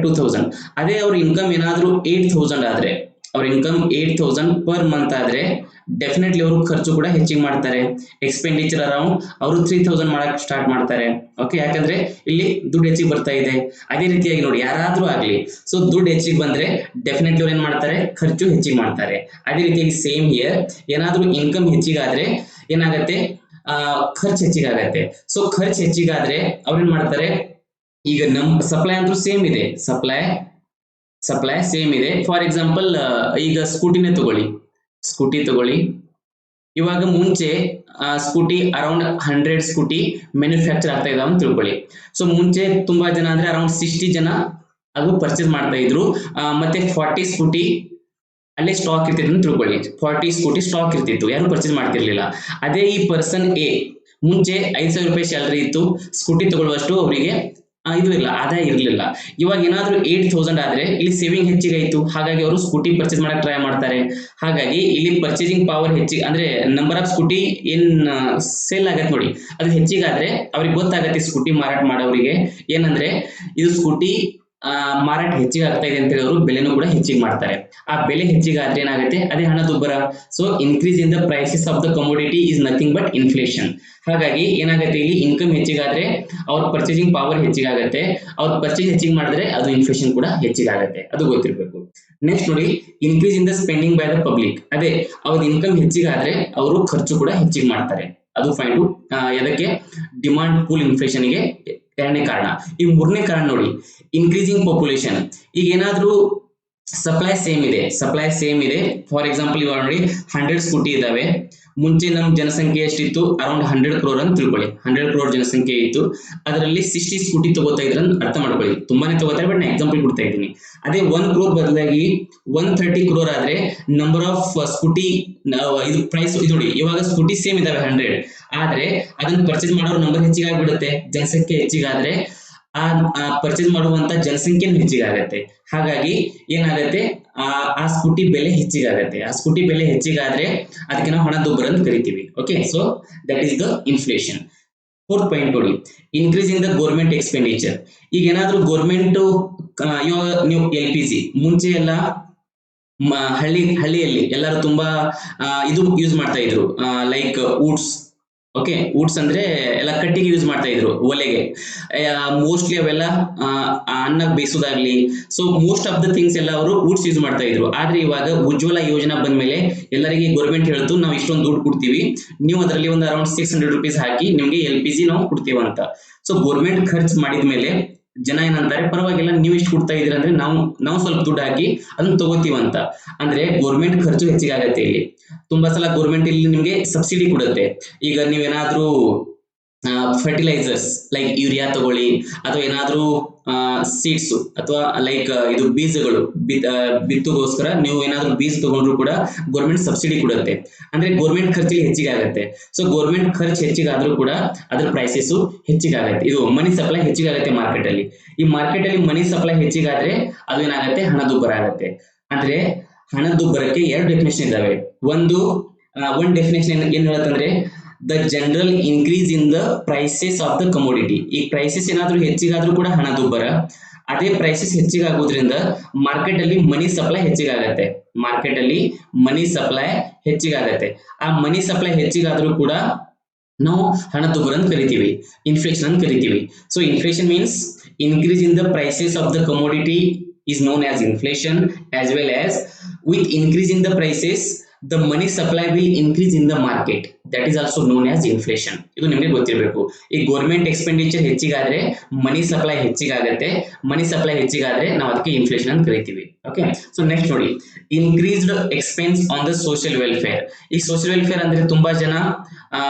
2000. ಅದೇ ಅವ್ರ ಇನ್ಕಮ್ ಏನಾದ್ರೂ 8000 ಆದ್ರೆ, ಅವ್ರ ಇನ್ಕಮ್ 8000 ಪರ್ ಮಂತ್ ಆದ್ರೆ ಡೆಫಿನೆಟ್ಲಿ ಅವರು ಖರ್ಚು ಕೂಡ ಹೆಚ್ಚಿಗೆ ಮಾಡ್ತಾರೆ. ಎಕ್ಸ್ಪೆಂಡಿಚರ್ ಅರೌಂಡ್ ಅವರು 3000 ಮಾಡಕ್ ಸ್ಟಾರ್ಟ್ ಮಾಡ್ತಾರೆ. ಓಕೆ, ಯಾಕಂದ್ರೆ ಇಲ್ಲಿ ದುಡ್ಡು ಹೆಚ್ಚಿಗೆ ಬರ್ತಾ ಇದೆ. ಅದೇ ರೀತಿಯಾಗಿ ನೋಡಿ, ಯಾರಾದ್ರೂ ಆಗ್ಲಿ, ಸೊ ದುಡ್ಡು ಹೆಚ್ಚಿಗೆ ಬಂದ್ರೆ ಡೆಫಿನೆಟ್ಲಿ ಅವ್ರು ಏನ್ ಮಾಡ್ತಾರೆ? ಖರ್ಚು ಹೆಚ್ಚಿಗೆ ಮಾಡ್ತಾರೆ. ಅದೇ ರೀತಿಯಾಗಿ ಸೇಮ್ ಹಿಯರ್, ಏನಾದ್ರೂ ಇನ್ಕಮ್ ಹೆಚ್ಚಿಗಾದ್ರೆ ಏನಾಗತ್ತೆ? ಖರ್ಚು ಹೆಚ್ಚಿಗಾಗತ್ತೆ. ಸೊ ಖರ್ಚು ಹೆಚ್ಚಿಗಾದ್ರೆ ಅವ್ರೇನ್ ಮಾಡ್ತಾರೆ? ಈಗ ನಮ್ ಸಪ್ಲೈ ಅಂತೂ ಸೇಮ್ ಇದೆ, ಸಪ್ಲೈ ಸೇಮ್ ಇದೆ. ಫಾರ್ ಎಕ್ಸಾಂಪಲ್ ಈಗ ಸ್ಕೂಟಿ ತಗೊಳ್ಳಿ. ಇವಾಗ ಮುಂಚೆ ಸ್ಕೂಟಿ ಅರೌಂಡ್ 100 ಸ್ಕೂಟಿ ಮ್ಯಾನುಫ್ಯಾಕ್ಚರ್ ಆಗ್ತಾ ಇದಾವ ಅಂತ ತಿಳ್ಕೊಳ್ಳಿ. ಸೊ ಮುಂಚೆ ತುಂಬಾ ಜನ ಅಂದ್ರೆ ಅರೌಂಡ್ 60 ಜನ ಅದು ಪರ್ಚೇಸ್ ಮಾಡ್ತಾ ಇದ್ರು. ಮತ್ತೆ 40 ಸ್ಕೂಟಿ ಅಲ್ಲೇ ಸ್ಟಾಕ್ ಇರ್ತಿತ್ತು ಅಂತ ತಿಳ್ಕೊಳ್ಳಿ. 40 ಸ್ಕೂಟಿ ಸ್ಟಾಕ್ ಇರ್ತಿತ್ತು, ಯಾರು ಪರ್ಚೇಸ್ ಮಾಡ್ತಿರ್ಲಿಲ್ಲ. ಅದೇ ಈ ಪರ್ಸನ್ ಎ ಮುಂಚೆ 5000 ರೂಪಾಯಿ ಸ್ಯಾಲರಿ ಇತ್ತು. ಸ್ಕೂಟಿ ತಗೊಳ್ಳುವಷ್ಟು ಅವರಿಗೆ ಇದು ಇಲ್ಲ, ಆದಾಯ ಇರಲಿಲ್ಲ. ಇವಾಗ ಏನಾದ್ರೂ 8000 ಆದ್ರೆ ಇಲ್ಲಿ ಸೇವಿಂಗ್ ಹೆಚ್ಚಿಗಾಯ್ತು. ಹಾಗಾಗಿ ಅವರು ಸ್ಕೂಟಿ ಪರ್ಚೇಸ್ ಮಾಡಕ್ ಟ್ರೈ ಮಾಡ್ತಾರೆ. ಹಾಗಾಗಿ ಇಲ್ಲಿ ಪರ್ಚೇಸಿಂಗ್ ಪವರ್ ಹೆಚ್ಚಿಗೆ ಅಂದ್ರೆ ನಂಬರ್ ಆಫ್ ಸ್ಕೂಟಿ ಏನ್ ಸೇಲ್ ಆಗತ್ತೆ ನೋಡಿ, ಅದು ಹೆಚ್ಚಿಗಾದ್ರೆ ಅವ್ರಿಗೆ ಗೊತ್ತಾಗತ್ತೆ, ಸ್ಕೂಟಿ ಮಾರಾಟ ಮಾಡೋರಿಗೆ ಏನಂದ್ರೆ ಇದು ಸ್ಕೂಟಿ ಮಾರಾಟ ಹೆಚ್ಚಿಗೆ ಆಗ್ತಾ ಇದೆ ಅಂತ ಹೇಳಿ ಅವರು ಬೆಲೆನೂ ಕೂಡ ಹೆಚ್ಚಿಗೆ ಮಾಡ್ತಾರೆ. ಆ ಬೆಲೆ ಹೆಚ್ಚಿಗಾದ್ರೆ ಏನಾಗುತ್ತೆ? ಅದೇ ಹಣದುಬ್ಬರ. So increase in the prices of the commodity is nothing but inflation. ಹಾಗಾಗಿ ಏನಾಗುತ್ತೆ? ಇಲ್ಲಿ ಇನ್ಕಮ್ ಹೆಚ್ಚಿಗಾದ್ರೆ ಅವ್ರ ಪರ್ಚೇಸಿಂಗ್ ಪವರ್ ಹೆಚ್ಚಿಗಾಗತ್ತೆ. ಅವ್ರ ಪರ್ಚೇಸ್ ಹೆಚ್ಚಿಗೆ ಮಾಡಿದ್ರೆ ಅದು ಇನ್ಫ್ಲೇಷನ್ ಕೂಡ ಹೆಚ್ಚಿಗಾಗತ್ತೆ. ಅದು ಗೊತ್ತಿರಬೇಕು. ನೆಕ್ಸ್ಟ್ ನೋಡಿ, increase in the spending by the public. ಅದೇ ಅವ್ರ ಇನ್ಕಮ್ ಹೆಚ್ಚಿಗಾದ್ರೆ ಅವರು ಖರ್ಚು ಕೂಡ ಹೆಚ್ಚಿಗೆ ಮಾಡ್ತಾರೆ. ಅದು ಫೈಂಡು ಎದಕ್ಕೆ? ಡಿಮಾಂಡ್ ಪೂಲ್ ಇನ್ಫ್ಲೇಷನ್ ಗೆ ಎರಡನೇ ಕಾರಣ. ಈ ಮೂರನೇ ಕಾರಣ ನೋಡಿ, ಇನ್ಕ್ರೀಸಿಂಗ್ ಪಾಪ್ಯುಲೇಷನ್. ಈಗ ಏನಾದ್ರೂ ಸಪ್ಲೈ ಸೇಮ್ ಇದೆ. ಫಾರ್ ಎಕ್ಸಾಂಪಲ್ ಇವಾಗ ನೋಡಿ 100 ಸ್ಕೂಟಿ ಇದಾವೆ. ಮುಂಚೆ ನಮ್ಮ ಜನಸಂಖ್ಯೆ ಎಷ್ಟಿತ್ತು, ಅರೌಂಡ್ 100 crore ಅಂತ ತಿಳ್ಕೊಳ್ಳಿ. 100 crore ಜನಸಂಖ್ಯೆ ಇತ್ತು, ಅದರಲ್ಲಿ 60 ಸ್ಕೂಟಿ ತಗೋತಾ ಇದ್ರ ಅರ್ಥ ಮಾಡ್ಕೊಳ್ಳಿ. ತುಂಬಾನೇ ತಗೋತಾರೆ, ಬಟ್ ನಾನು ಎಕ್ಸಾಂಪಲ್ ಕೊಡ್ತಾ ಇದ್ದೀನಿ. ಅದೇ 1 crore ಬದಲಾಗಿ 130 crore ಆದ್ರೆ ನಂಬರ್ ಆಫ್ ಸ್ಕೂಟಿ ಇದು ಪ್ರೈಸ್ ಇದು ನೋಡಿ, ಇವಾಗ ಸ್ಕೂಟಿ ಸೇಮ್ ಇದಾವೆ 100, ಆದ್ರೆ ಅದನ್ನ ಪರ್ಚೇಸ್ ಮಾಡೋರು ನಂಬರ್ ಹೆಚ್ಚಿಗೆ ಆಗ್ಬಿಡುತ್ತೆ. ಜನಸಂಖ್ಯೆ ಹೆಚ್ಚಿಗಾದ್ರೆ ಆ ಪರ್ಚೇಸ್ ಮಾಡುವಂತ ಜನಸಂಖ್ಯೆ ಹೆಚ್ಚಿಗಾಗತ್ತೆ. ಹಾಗಾಗಿ ಏನಾಗತ್ತೆ, ಆ ಸ್ಕೂಟಿ ಬೆಲೆ ಹೆಚ್ಚಿಗಾಗತ್ತೆ. ಆ ಸ್ಕೂಟಿ ಬೆಲೆ ಹೆಚ್ಚಿಗಾದ್ರೆ ಅದಕ್ಕೆ ನಾವು ಹಣದುಬ್ಬರ ಅಂತ ಕರಿತೀವಿ. Okay, so that is the inflation. Fourth point ನೋಡಿ, increase in the government expenditure. ಈಗ ಏನಾದ್ರೂ ಗೌರ್ಮೆಂಟ್ ಇವಾಗ ನೀವು LPG ಮುಂಚೆ ಎಲ್ಲ ಹಳ್ಳಿಯಲ್ಲಿ ಎಲ್ಲರೂ ತುಂಬಾ ಇದು ಯೂಸ್ ಮಾಡ್ತಾ ಇದ್ರು, ಲೈಕ್ ವುಡ್ಸ್. ಓಕೆ, ವುಡ್ಸ್ ಅಂದ್ರೆ ಎಲ್ಲ ಕಟ್ಟಿಗೆ ಯೂಸ್ ಮಾಡ್ತಾ ಇದ್ರು, ಒಲೆಗೆ. ಮೋಸ್ಟ್ಲಿ ಅವೆಲ್ಲ ಅನ್ನ ಬೇಯಿಸೋದಾಗ್ಲಿ, so most of the things ಎಲ್ಲ ಅವರು ವುಡ್ಸ್ ಯೂಸ್ ಮಾಡ್ತಾ ಇದ್ರು. ಆದ್ರೆ ಇವಾಗ ಉಜ್ವಲ ಯೋಜನಾ ಬಂದ್ಮೇಲೆ ಎಲ್ಲರಿಗೆ ಗೌರ್ಮೆಂಟ್ ಹೇಳ್ತು, ನಾವು ಇಷ್ಟೊಂದು ದುಡ್ಡು ಕೊಡ್ತೀವಿ, ನೀವು ಅದರಲ್ಲಿ ಒಂದು ಅರೌಂಡ್ 600 rupees ಹಾಕಿ ನಿಮ್ಗೆ LPG ನಾವು ಕೊಡ್ತೀವಿ ಅಂತ. ಸೊ ಗೌರ್ಮೆಂಟ್ ಖರ್ಚು ಮಾಡಿದ್ಮೇಲೆ ಜನ ಏನಂತಾರೆ, ಪರವಾಗಿಲ್ಲ ನೀವು ಇಷ್ಟು ಕೊಡ್ತಾ ಇದೀರ ಅಂದ್ರೆ ನಾವು ಸ್ವಲ್ಪ ದುಡ್ಡು ಹಾಕಿ ಅದನ್ನ ತಗೋತೀವಂತ. ಅಂದ್ರೆ ಗೌರ್ಮೆಂಟ್ ಖರ್ಚು ಹೆಚ್ಚಿಗೆ ಆಗತ್ತೆ. ಇಲ್ಲಿ ತುಂಬಾ ಸಲ ಗೌರ್ಮೆಂಟ್ ಇಲ್ಲಿ ನಿಮ್ಗೆ ಸಬ್ಸಿಡಿ ಕೊಡುತ್ತೆ. ಈಗ ನೀವೇನಾದ್ರೂ ಫರ್ಟಿಲೈಸರ್ಸ್ ಲೈಕ್ ಯೂರಿಯಾ ತಗೊಳ್ಳಿ, ಅಥವಾ ಏನಾದ್ರೂ ಸೀಡ್ಸ್ ಅಥವಾ ಲೈಕ್ ಇದು ಬೀಜಗಳು ಬಿತ್ತುಗೋಸ್ಕರ ನೀವು ಏನಾದ್ರೂ ಬೀಜ ತಗೊಂಡ್ರು ಕೂಡ ಗೌರ್ಮೆಂಟ್ ಸಬ್ಸಿಡಿ ಕೊಡುತ್ತೆ. ಅಂದ್ರೆ ಗೌರ್ಮೆಂಟ್ ಖರ್ಚಿಗೆ ಹೆಚ್ಚಿಗೆ ಆಗುತ್ತೆ. ಸೊ ಗೌರ್ಮೆಂಟ್ ಖರ್ಚು ಹೆಚ್ಚಿಗಾದ್ರೂ ಕೂಡ ಅದ್ರ ಪ್ರೈಸಸ್ ಹೆಚ್ಚಿಗಾಗತ್ತೆ. ಇದು ಮನಿ ಸಪ್ಲೈ ಹೆಚ್ಚಿಗಾಗತ್ತೆ ಮಾರ್ಕೆಟ್ ಅಲ್ಲಿ. ಈ ಮಾರ್ಕೆಟ್ ಅಲ್ಲಿ ಮನಿ ಸಪ್ಲೈ ಹೆಚ್ಚಿಗಾದ್ರೆ ಅದು ಏನಾಗುತ್ತೆ, ಹಣದುಬ್ಬರ ಆಗತ್ತೆ. ಅಂದ್ರೆ ಹಣದುಬ್ಬರಕ್ಕೆ 2 ಡೆಫಿನೇಷನ್ ಇದಾವೆ. ಒಂದು ಡೆಫಿನೇಷನ್ ಏನ್ ಹೇಳತ್ತಂದ್ರೆ, the general increase in the prices of the commodity. ಈ ಪ್ರೈಸಸ್ ಏನಾದ್ರೂ ಹೆಚ್ಚಿಗಾದ್ರೂ ಕೂಡ ಹಣದುಬ್ಬರ. ಅದೇ ಪ್ರೈಸಸ್ ಹೆಚ್ಚಿಗಾಗೋದ್ರಿಂದ ಮಾರ್ಕೆಟ್ ಅಲ್ಲಿ ಮನಿ ಸಪ್ಲೈ ಹೆಚ್ಚಿಗಾಗತ್ತೆ. ಮಾರ್ಕೆಟ್ ಅಲ್ಲಿ ಮನಿ ಸಪ್ಲೈ ಹೆಚ್ಚಿಗಾಗತ್ತೆ. ಆ ಮನಿ ಸಪ್ಲೈ ಹೆಚ್ಚಿಗಾದ್ರೂ ಕೂಡ ನಾವು ಹಣದುಬ್ಬರ ಅಂತ ಕರಿತೀವಿ, ಇನ್ಫ್ಲೇಷನ್ ಅಂತ ಕರಿತೀವಿ. So inflation means increase in the prices of the commodity is known as inflation, as well as with increase in the prices the money supply will increase in the market, that is also known as inflation. ಇದು ನಿಮಗೆ ಗೊತ್ತಿರಬೇಕು. ಈ government expenditure ಹೆಚ್ಚಿಗಾದ್ರೆ money supply ಹೆಚ್ಚಿಗಾಗತ್ತೆ. ಮನಿ supply ಹೆಚ್ಚಿಗಾದ್ರೆ ನಾವು ಅದಕ್ಕೆ inflation ಅಂತ ಕರಿತೀವಿ. Okay, so next ನೋಡಿ, increased expense on the social welfare. ಈ ಸೋಷಿಯಲ್ ವೆಲ್ಫೇರ್ ಅಂದ್ರೆ ತುಂಬಾ ಜನ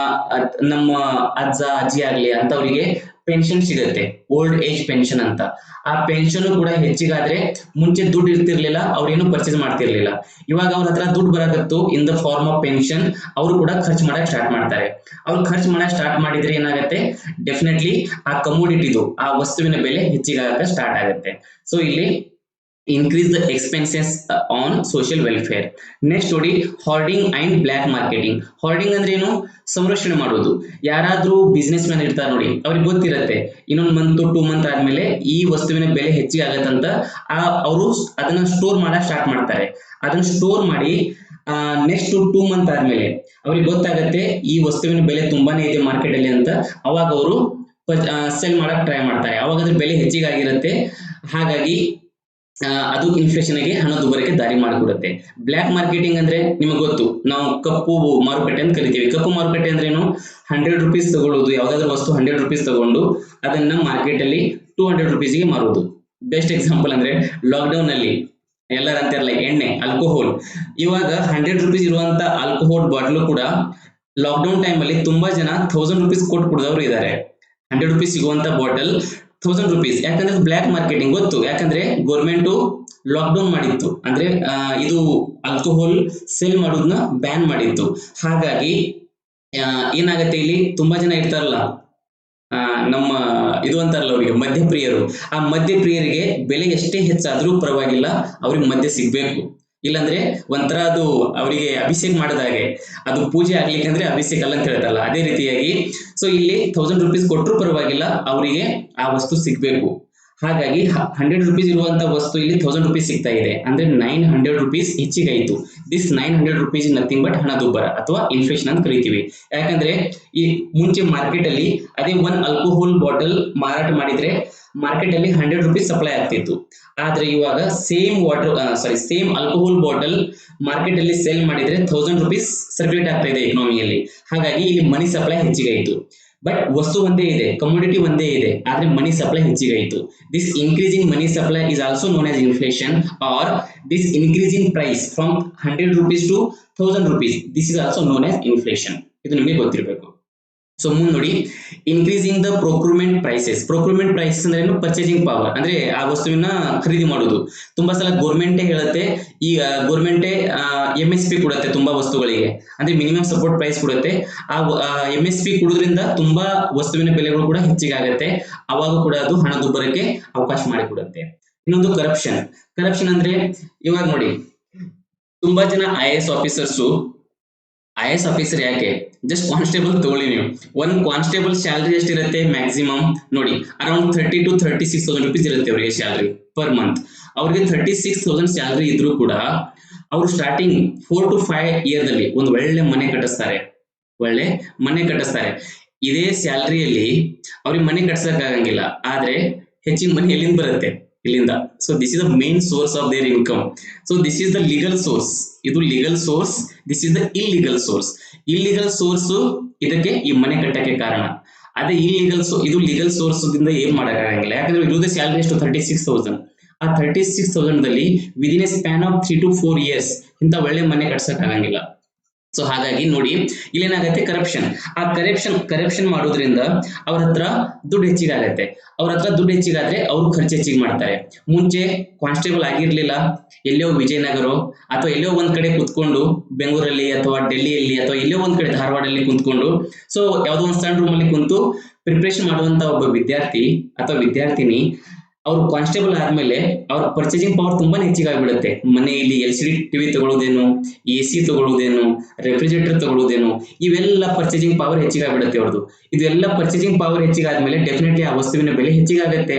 ನಮ್ಮ ಅಜ್ಜ ಅಜ್ಜಿ ಆಗ್ಲಿ ಅಂತವರಿಗೆ ಪೆನ್ಷನ್ ಸಿಗುತ್ತೆ, ಓಲ್ಡ್ ಏಜ್ ಪೆನ್ಷನ್ ಅಂತ. ಆ ಪೆನ್ಷನ್ ಕೂಡ ಹೆಚ್ಚಿಗಾದ್ರೆ, ಮುಂಚೆ ದುಡ್ಡು ಇರ್ತಿರ್ಲಿಲ್ಲ, ಅವ್ರೇನು ಪರ್ಚೇಸ್ ಮಾಡ್ತಿರ್ಲಿಲ್ಲ. ಇವಾಗ ಅವ್ರ ಹತ್ರ ದುಡ್ಡು ಬರಕತ್ತು in the form of pension, ಅವರು ಕೂಡ ಖರ್ಚು ಮಾಡಕ್ ಸ್ಟಾರ್ಟ್ ಮಾಡ್ತಾರೆ. ಅವ್ರು ಖರ್ಚು ಮಾಡಕ್ ಸ್ಟಾರ್ಟ್ ಮಾಡಿದ್ರೆ ಏನಾಗುತ್ತೆ, ಡೆಫಿನೆಟ್ಲಿ ಆ ಕಮೋಡಿಟಿದು, ಆ ವಸ್ತುವಿನ ಬೆಲೆ ಹೆಚ್ಚಿಗಾಗಕ್ಕೆ ಸ್ಟಾರ್ಟ್ ಆಗುತ್ತೆ. ಸೊ ಇಲ್ಲಿ increase the expenses on social welfare. Next ನೋಡಿ, hoarding and black marketing. hoarding ಅಂದ್ರೆ ಏನು, ಸಂರಕ್ಷಣೆ ಮಾಡೋದು. ಯಾರಾದ್ರೂ ಬಿಸ್ನೆಸ್ ಮ್ಯಾನ್ ಇರ್ತಾರೆ ನೋಡಿ, ಅವ್ರಿಗೆ ಗೊತ್ತಿರತ್ತೆ ಇನ್ನೊಂದು ಮಂತ್ 2 ಮಂತ್ ಆದ್ಮೇಲೆ ಈ ವಸ್ತುವಿನ ಬೆಲೆ ಹೆಚ್ಚಿಗೆ ಆಗತ್ತಂತ. ಅವರು ಅದನ್ನ ಸ್ಟೋರ್ ಮಾಡಕ್ ಸ್ಟಾರ್ಟ್ ಮಾಡ್ತಾರೆ. ಅದನ್ನ ಸ್ಟೋರ್ ಮಾಡಿ ನೆಕ್ಸ್ಟ್ 2 ಮಂತ್ ಆದ್ಮೇಲೆ ಅವ್ರಿಗೆ ಗೊತ್ತಾಗತ್ತೆ ಈ ವಸ್ತುವಿನ ಬೆಲೆ ತುಂಬಾನೇ ಇದೆ ಮಾರ್ಕೆಟ್ ಅಲ್ಲಿ ಅಂತ. ಅವಾಗ ಅವರು ಸೆಲ್ ಮಾಡಕ್ ಟ್ರೈ ಮಾಡ್ತಾರೆ. ಅವಾಗ ಅದ್ರ ಬೆಲೆ ಹೆಚ್ಚಿಗೆ ಆಗಿರುತ್ತೆ. ಹಾಗಾಗಿ ಅದು ಇನ್ಫ್ಲೇಷನ್ ಗೆ, ಹಣದುಬ್ಬರಕ್ಕೆ ದಾರಿ ಮಾಡಿಕೊಡುತ್ತೆ. ಬ್ಲ್ಯಾಕ್ ಮಾರ್ಕೆಟಿಂಗ್ ಅಂದ್ರೆ ನಿಮಗೆ ಗೊತ್ತು, ನಾವು ಕಪ್ಪು ಮಾರುಕಟ್ಟೆ ಅಂತ ಕರಿತೀವಿ. ಕಪ್ಪು ಮಾರುಕಟ್ಟೆ ಅಂದ್ರೆ ಏನು, 100 rupees ತಗೊಳ್ಳೋದು, ಯಾವ್ದಾದ್ರು ವಸ್ತು 100 rupees ತಗೊಂಡು ಅದನ್ನ ಮಾರ್ಕೆಟ್ ಅಲ್ಲಿ 200 rupees ಗೆ ಮಾರೋದು. ಬೆಸ್ಟ್ ಎಕ್ಸಾಂಪಲ್ ಅಂದ್ರೆ ಲಾಕ್ಡೌನ್ ಅಲ್ಲಿ ಎಲ್ಲರ ಅಂತಾರಲ್ಲ ಎಣ್ಣೆ, ಆಲ್ಕೋಹಾಲ್. ಇವಾಗ 100 rupees ಇರುವಂತ ಆಲ್ಕೋಹಾಲ್ ಬಾಟ್ಲು ಕೂಡ ಲಾಕ್ಡೌನ್ ಟೈಮ್ ಅಲ್ಲಿ ತುಂಬಾ ಜನ 1000 rupees ಕೊಟ್ಟು ಕುಡಿದವರು ಇದ್ದಾರೆ. 100 rupees ಸಿಗುವಂತ ಬಾಟಲ್ 1000 rupees. ಯಾಕಂದ್ರೆ ಬ್ಲ್ಯಾಕ್ ಮಾರ್ಕೆಟಿಂಗ್ ಗೊತ್ತು, ಯಾಕಂದ್ರೆ ಗೌರ್ಮೆಂಟ್ ಲಾಕ್ಡೌನ್ ಮಾಡಿತ್ತು, ಅಂದ್ರೆ ಇದು ಆಲ್ಕೋಹಾಲ್ ಸೇಲ್ ಮಾಡೋದನ್ನ ಬ್ಯಾನ್ ಮಾಡಿತ್ತು. ಹಾಗಾಗಿ ಏನಾಗತ್ತೆ, ಇಲ್ಲಿ ತುಂಬಾ ಜನ ಇರ್ತಾರಲ್ಲ, ನಮ್ಮ ಇದು ಅಂತಾರಲ್ಲ ಅವರಿಗೆ ಮದ್ಯಪ್ರಿಯರು. ಆ ಮದ್ಯಪ್ರಿಯರಿಗೆ ಬೆಲೆ ಎಷ್ಟೇ ಹೆಚ್ಚಾದ್ರೂ ಪರವಾಗಿಲ್ಲ, ಅವ್ರಿಗೆ ಮದ್ಯ ಸಿಗ್ಬೇಕು. ಇಲ್ಲಾಂದ್ರೆ ಒಂಥರ ಅದು ಅವರಿಗೆ ಅಭಿಷೇಕ ಮಾಡಿದಾಗೆ, ಅದು ಪೂಜೆ ಆಗ್ಲಿಕ್ಕೆ ಅಂದ್ರೆ ಅಭಿಷೇಕ ಅಲ್ಲ ಅಂತ ಹೇಳ್ತಾರಲ್ಲ, ಅದೇ ರೀತಿಯಾಗಿ. ಸೊ ಇಲ್ಲಿ 1000 rupees ಕೊಟ್ಟರು ಪರವಾಗಿಲ್ಲ, ಅವರಿಗೆ ಆ ವಸ್ತು ಸಿಗ್ಬೇಕು. ಹಾಗಾಗಿ 100 rupees ಇರುವಂತ ವಸ್ತು ಇಲ್ಲಿ 1000 rupees ಸಿಗ್ತಾ ಇದೆ, ಅಂದ್ರೆ 900 rupees ಹೆಚ್ಚಿಗಾಯಿತು. This 900 rupees is nothing but ಹಣದುಬ್ಬರ ಅಥವಾ ಇನ್ಫ್ಲೇಷನ್ ಅಂತ ಕರಿತೀವಿ. ಯಾಕಂದ್ರೆ ಈ ಮುಂಚೆ ಮಾರ್ಕೆಟ್ ಅಲ್ಲಿ ಅದೇ 1 ಆಲ್ಕೋಹಾಲ್ ಬಾಟಲ್ ಮಾರಾಟ ಮಾಡಿದ್ರೆ ಮಾರ್ಕೆಟ್ ಅಲ್ಲಿ 100 rupees ಸಪ್ಲೈ ಆಗ್ತಿತ್ತು. ಆದ್ರೆ ಇವಾಗ ಸೇಮ್ ಆಲ್ಕೋಹಾಲ್ ಬಾಟಲ್ ಮಾರ್ಕೆಟ್ ಅಲ್ಲಿ ಸೇಲ್ ಮಾಡಿದ್ರೆ 1000 rupees ಸರ್ಕ್ಯುಲೇಟ್ ಆಗ್ತಾ ಇದೆ ಎಕಾನಮಿಯಲ್ಲಿ. ಹಾಗಾಗಿ ಇಲ್ಲಿ ಮನಿ ಸಪ್ಲೈ ಹೆಚ್ಚಿಗಾಯಿತು. ಬಟ್ ವಸ್ತು ಒಂದೇ ಇದೆ, ಕಮೋಡಿಟಿ ಒಂದೇ ಇದೆ, ಆದ್ರೆ ಮನಿ ಸಪ್ಲೈ ಹೆಚ್ಚಿಗಾಯಿತು. This increase in money supply is also known as inflation, or this increase in price from 100 rupees to 1000 rupees, this is also known as inflation. ಇದು ನಿಮಗೆ ಗೊತ್ತಿರಬೇಕು. ಸೊ ಮುಂದೆ ನೋಡಿ, increasing the procurement prices. Procurement prices ಅಂದ್ರೆ ಏನು? Purchasing power, ಅಂದ್ರೆ ಆ ವಸ್ತುವಿನ ಖರೀದಿ ಮಾಡೋದು. ತುಂಬಾ ಸಲ ಗೋರ್ಮೆಂಟೇ ಹೇಳುತ್ತೆ, ಈ ಗೋರ್ಮೆಂಟೇ MSP ಕೊಡುತ್ತೆ ತುಂಬಾ ವಸ್ತುಗಳಿಗೆ, ಅಂದ್ರೆ ಮಿನಿಮಮ್ ಸಪೋರ್ಟ್ ಪ್ರೈಸ್ ಕೊಡುತ್ತೆ. ಆ MSP ಕೊಡೋದ್ರಿಂದ ತುಂಬಾ ವಸ್ತುವಿನ ಬೆಲೆಗಳು ಕೂಡ ಹೆಚ್ಚಿಗೆ ಆಗುತ್ತೆ. ಅವಾಗ ಕೂಡ ಅದು ಹಣದುಬ್ಬರಕ್ಕೆ ಅವಕಾಶ ಮಾಡಿಕೊಡುತ್ತೆ. ಇನ್ನೊಂದು ಕರಪ್ಷನ್. ಕರಪ್ಷನ್ ಅಂದ್ರೆ ಇವಾಗ ನೋಡಿ, ತುಂಬಾ ಜನ IAS ಆಫೀಸರ್ ಯಾಕೆ? ಜಸ್ಟ್ ಕಾನ್ಸ್ಟೇಬಲ್ ತಗೊಳ್ಳಿ ನೀವು. ಒಂದು ಕಾನ್ಸ್ಟೇಬಲ್ ಸ್ಯಾಲರಿ ಎಷ್ಟಿರುತ್ತೆ ಮ್ಯಾಕ್ಸಿಮಮ್ ನೋಡಿ, ಅರೌಂಡ್ 30 to 36,000 rupees ಇರುತ್ತೆ ಅವರಿಗೆ ಸ್ಯಾಲರಿ ಪರ್ ಮಂತ್. ಅವ್ರಿಗೆ 36,000 ಸ್ಯಾಲರಿ ಇದ್ರೂ ಕೂಡ ಅವರು ಸ್ಟಾರ್ಟಿಂಗ್ 4 to 5 year ದಲ್ಲಿ ಒಂದು ಒಳ್ಳೆ ಮನೆ ಕಟ್ಟಿಸ್ತಾರೆ. ಇದೇ ಸ್ಯಾಲರಿಯಲ್ಲಿ ಅವ್ರಿಗೆ ಮನೆ ಕಟ್ಸಕ್ಕಾಗಂಗಿಲ್ಲ, ಆದ್ರೆ ಹೆಚ್ಚಿನ ಮನೆ ಎಲ್ಲಿಂದ ಬರುತ್ತೆ? ಇಲ್ಲಿಂದ. So this is the main source of their income. So this is the legal source. ಇದು legal source, this is the illegal source. Illegal source ಇದಕ್ಕೆ ಈ ಮನೆ ಕಟ್ಟಕ್ಕೆ ಕಾರಣ. ಅದೇ ಇದು ಲೀಗಲ್ ಸೋರ್ಸ್ ದಿಂದ ಏನ್ ಮಾಡಕ್ಕಾಗಂಗಿಲ್ಲ, ಯಾಕಂದ್ರೆ ಇರುವುದೇ ಸ್ಯಾಲರಿ ಎಷ್ಟು? 36,000. ಆ 36,000 ದಲ್ಲಿ within A span of 3 to 4 years ಇಂತ ಒಳ್ಳೆ ಮನೆ ಕಟ್ಸಕ್ ಆಗಂಗಿಲ್ಲ. ಸೊ ಹಾಗಾಗಿ ನೋಡಿ, ಇಲ್ಲೇನಾಗತ್ತೆ? ಕರಪ್ಷನ್. ಆ ಕರಪ್ಷನ್ ಮಾಡೋದ್ರಿಂದ ಅವ್ರ ಹತ್ರ ದುಡ್ಡು ಹೆಚ್ಚಿಗಾಗತ್ತೆ. ಹೆಚ್ಚಿಗಾದ್ರೆ ಅವ್ರು ಖರ್ಚು ಹೆಚ್ಚಿಗೆ ಮಾಡ್ತಾರೆ. ಮುಂಚೆ ಕಾನ್ಸ್ಟೇಬಲ್ ಆಗಿರ್ಲಿಲ್ಲ, ಎಲ್ಲೋ ವಿಜಯನಗರ ಅಥವಾ ಎಲ್ಲೋ ಒಂದ್ ಕಡೆ ಕುತ್ಕೊಂಡು ಬೆಂಗಳೂರಲ್ಲಿ ಅಥವಾ ಡೆಲ್ಲಿಯಲ್ಲಿ ಅಥವಾ ಎಲ್ಲೋ ಒಂದ್ ಕಡೆ ಧಾರವಾಡಲ್ಲಿ ಕುಂತ್ಕೊಂಡು, ಸೊ ಯಾವ್ದೋ ಒಂದು ಸಣ್ಣ ರೂಮ್ ಅಲ್ಲಿ ಕುಂತು ಪ್ರಿಪರೇಷನ್ ಮಾಡುವಂತ ಒಬ್ಬ ವಿದ್ಯಾರ್ಥಿ ಅಥವಾ ವಿದ್ಯಾರ್ಥಿನಿ ಅವ್ರು ಕಾನ್ಸ್ಟೇಬಲ್ ಆದ್ಮೇಲೆ ಅವ್ರ ಪರ್ಚೇಸಿಂಗ್ ಪವರ್ ತುಂಬಾನೇ ಹೆಚ್ಚಿಗಾಗ್ಬಿಡುತ್ತೆ. ಮನೆಯಲ್ಲಿ LCD ಟಿವಿ ತಗೊಳ್ಳೋದೇನು, AC ತಗೊಳ್ಳೋದೇನು, ರೆಫ್ರಿಜರೇಟರ್ ತಗೊಳ್ಳೋದೇನು, ಇವೆಲ್ಲ ಪರ್ಚೇಸಿಂಗ್ ಪವರ್ ಹೆಚ್ಚಿಗಾಗ್ಬಿಡುತ್ತೆ ಅವ್ರದ್ದು. ಇದೆಲ್ಲ ಪರ್ಚೇಸಿಂಗ್ ಪವರ್ ಹೆಚ್ಚಿಗಾದ್ಮೇಲೆ ಡೆಫಿನೆಟ್ಲಿ ಆ ವಸ್ತುವಿನ ಬೆಲೆ ಹೆಚ್ಚಿಗಾಗತ್ತೆ.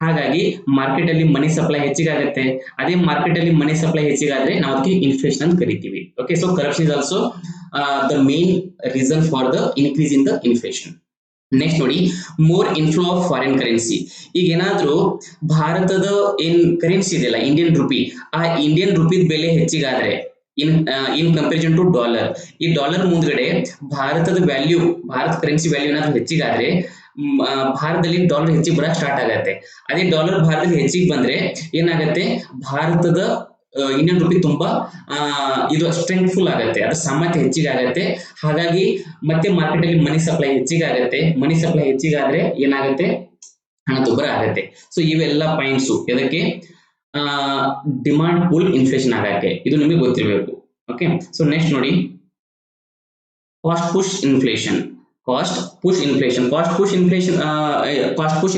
ಹಾಗಾಗಿ ಮಾರ್ಕೆಟ್ ಅಲ್ಲಿ ಮನಿ ಸಪ್ಲೈ ಹೆಚ್ಚಿಗಾಗತ್ತೆ. ಅದೇ ಮಾರ್ಕೆಟ್ ಅಲ್ಲಿ ಮನಿ ಸಪ್ಲೈ ಹೆಚ್ಚಿಗಾದ್ರೆ ನಾವು ಅದಕ್ಕೆ ಇನ್ಫ್ಲೇಷನ್ ಅಂತ ಕರಿತೀವಿ. Okay, so corruption is also the main reason for the increase in the inflation. Next ನೋಡಿ, more inflow of foreign currency. ಈಗ ಏನಾದ್ರೂ ಭಾರತದ ಏನ್ ಕರೆನ್ಸಿ ಇದೆಯಲ್ಲ, ಇಂಡಿಯನ್ ರುಪಿ, ಆ ಇಂಡಿಯನ್ ರುಪಿದ ಬೆಲೆ ಹೆಚ್ಚಿಗಾದ್ರೆ ಇನ್ ಕಂಪೇರಿಸನ್ ಟು ಡಾಲರ್, ಈ ಡಾಲರ್ ಮುಂದ್ಗಡೆ ಭಾರತ ಕರೆನ್ಸಿ ವ್ಯಾಲ್ಯೂ ಏನಾದ್ರೂ ಹೆಚ್ಚಿಗಾದ್ರೆ ಭಾರತದಲ್ಲಿ ಡಾಲರ್ ಹೆಚ್ಚಿಗೆ ಬರಕ್ ಸ್ಟಾರ್ಟ್ ಆಗತ್ತೆ. ಅದೇ ಡಾಲರ್ ಭಾರತದಲ್ಲಿ ಹೆಚ್ಚಿಗೆ ಬಂದ್ರೆ ಏನಾಗತ್ತೆ? ಭಾರತದ ಇಂಡಿಯನ್ ರುಪಿ ತುಂಬಾ ಇದು ಸ್ಟ್ರೆಂಗ್ಫುಲ್ ಆಗತ್ತೆ, ಅದ್ರ ಸಾಮರ್ಥ್ಯ ಹೆಚ್ಚಿಗಾಗತ್ತೆ. ಹಾಗಾಗಿ ಮತ್ತೆ ಮಾರ್ಕೆಟ್ ಅಲ್ಲಿ ಮನಿ ಸಪ್ಲೈ ಹೆಚ್ಚಿಗಾಗತ್ತೆ. ಮನಿ ಸಪ್ಲೈ ಹೆಚ್ಚಿಗಾದ್ರೆ ಏನಾಗತ್ತೆ? ಹಣದುಬ್ಬರ ಆಗತ್ತೆ. ಸೊ ಇವೆಲ್ಲ ಪಾಯಿಂಟ್ಸ್ ಎದಕ್ಕೆ? ಡಿಮಾಂಡ್ ಪುಲ್ ಇನ್ಫ್ಲೇಷನ್ ಆಗಕ್ಕೆ. ಇದು ನಿಮಗೆ ಗೊತ್ತಿರಬೇಕು. ಓಕೆ, ಸೊ ನೆಕ್ಸ್ಟ್ ನೋಡಿ, ಕಾಸ್ಟ್ ಪುಷ್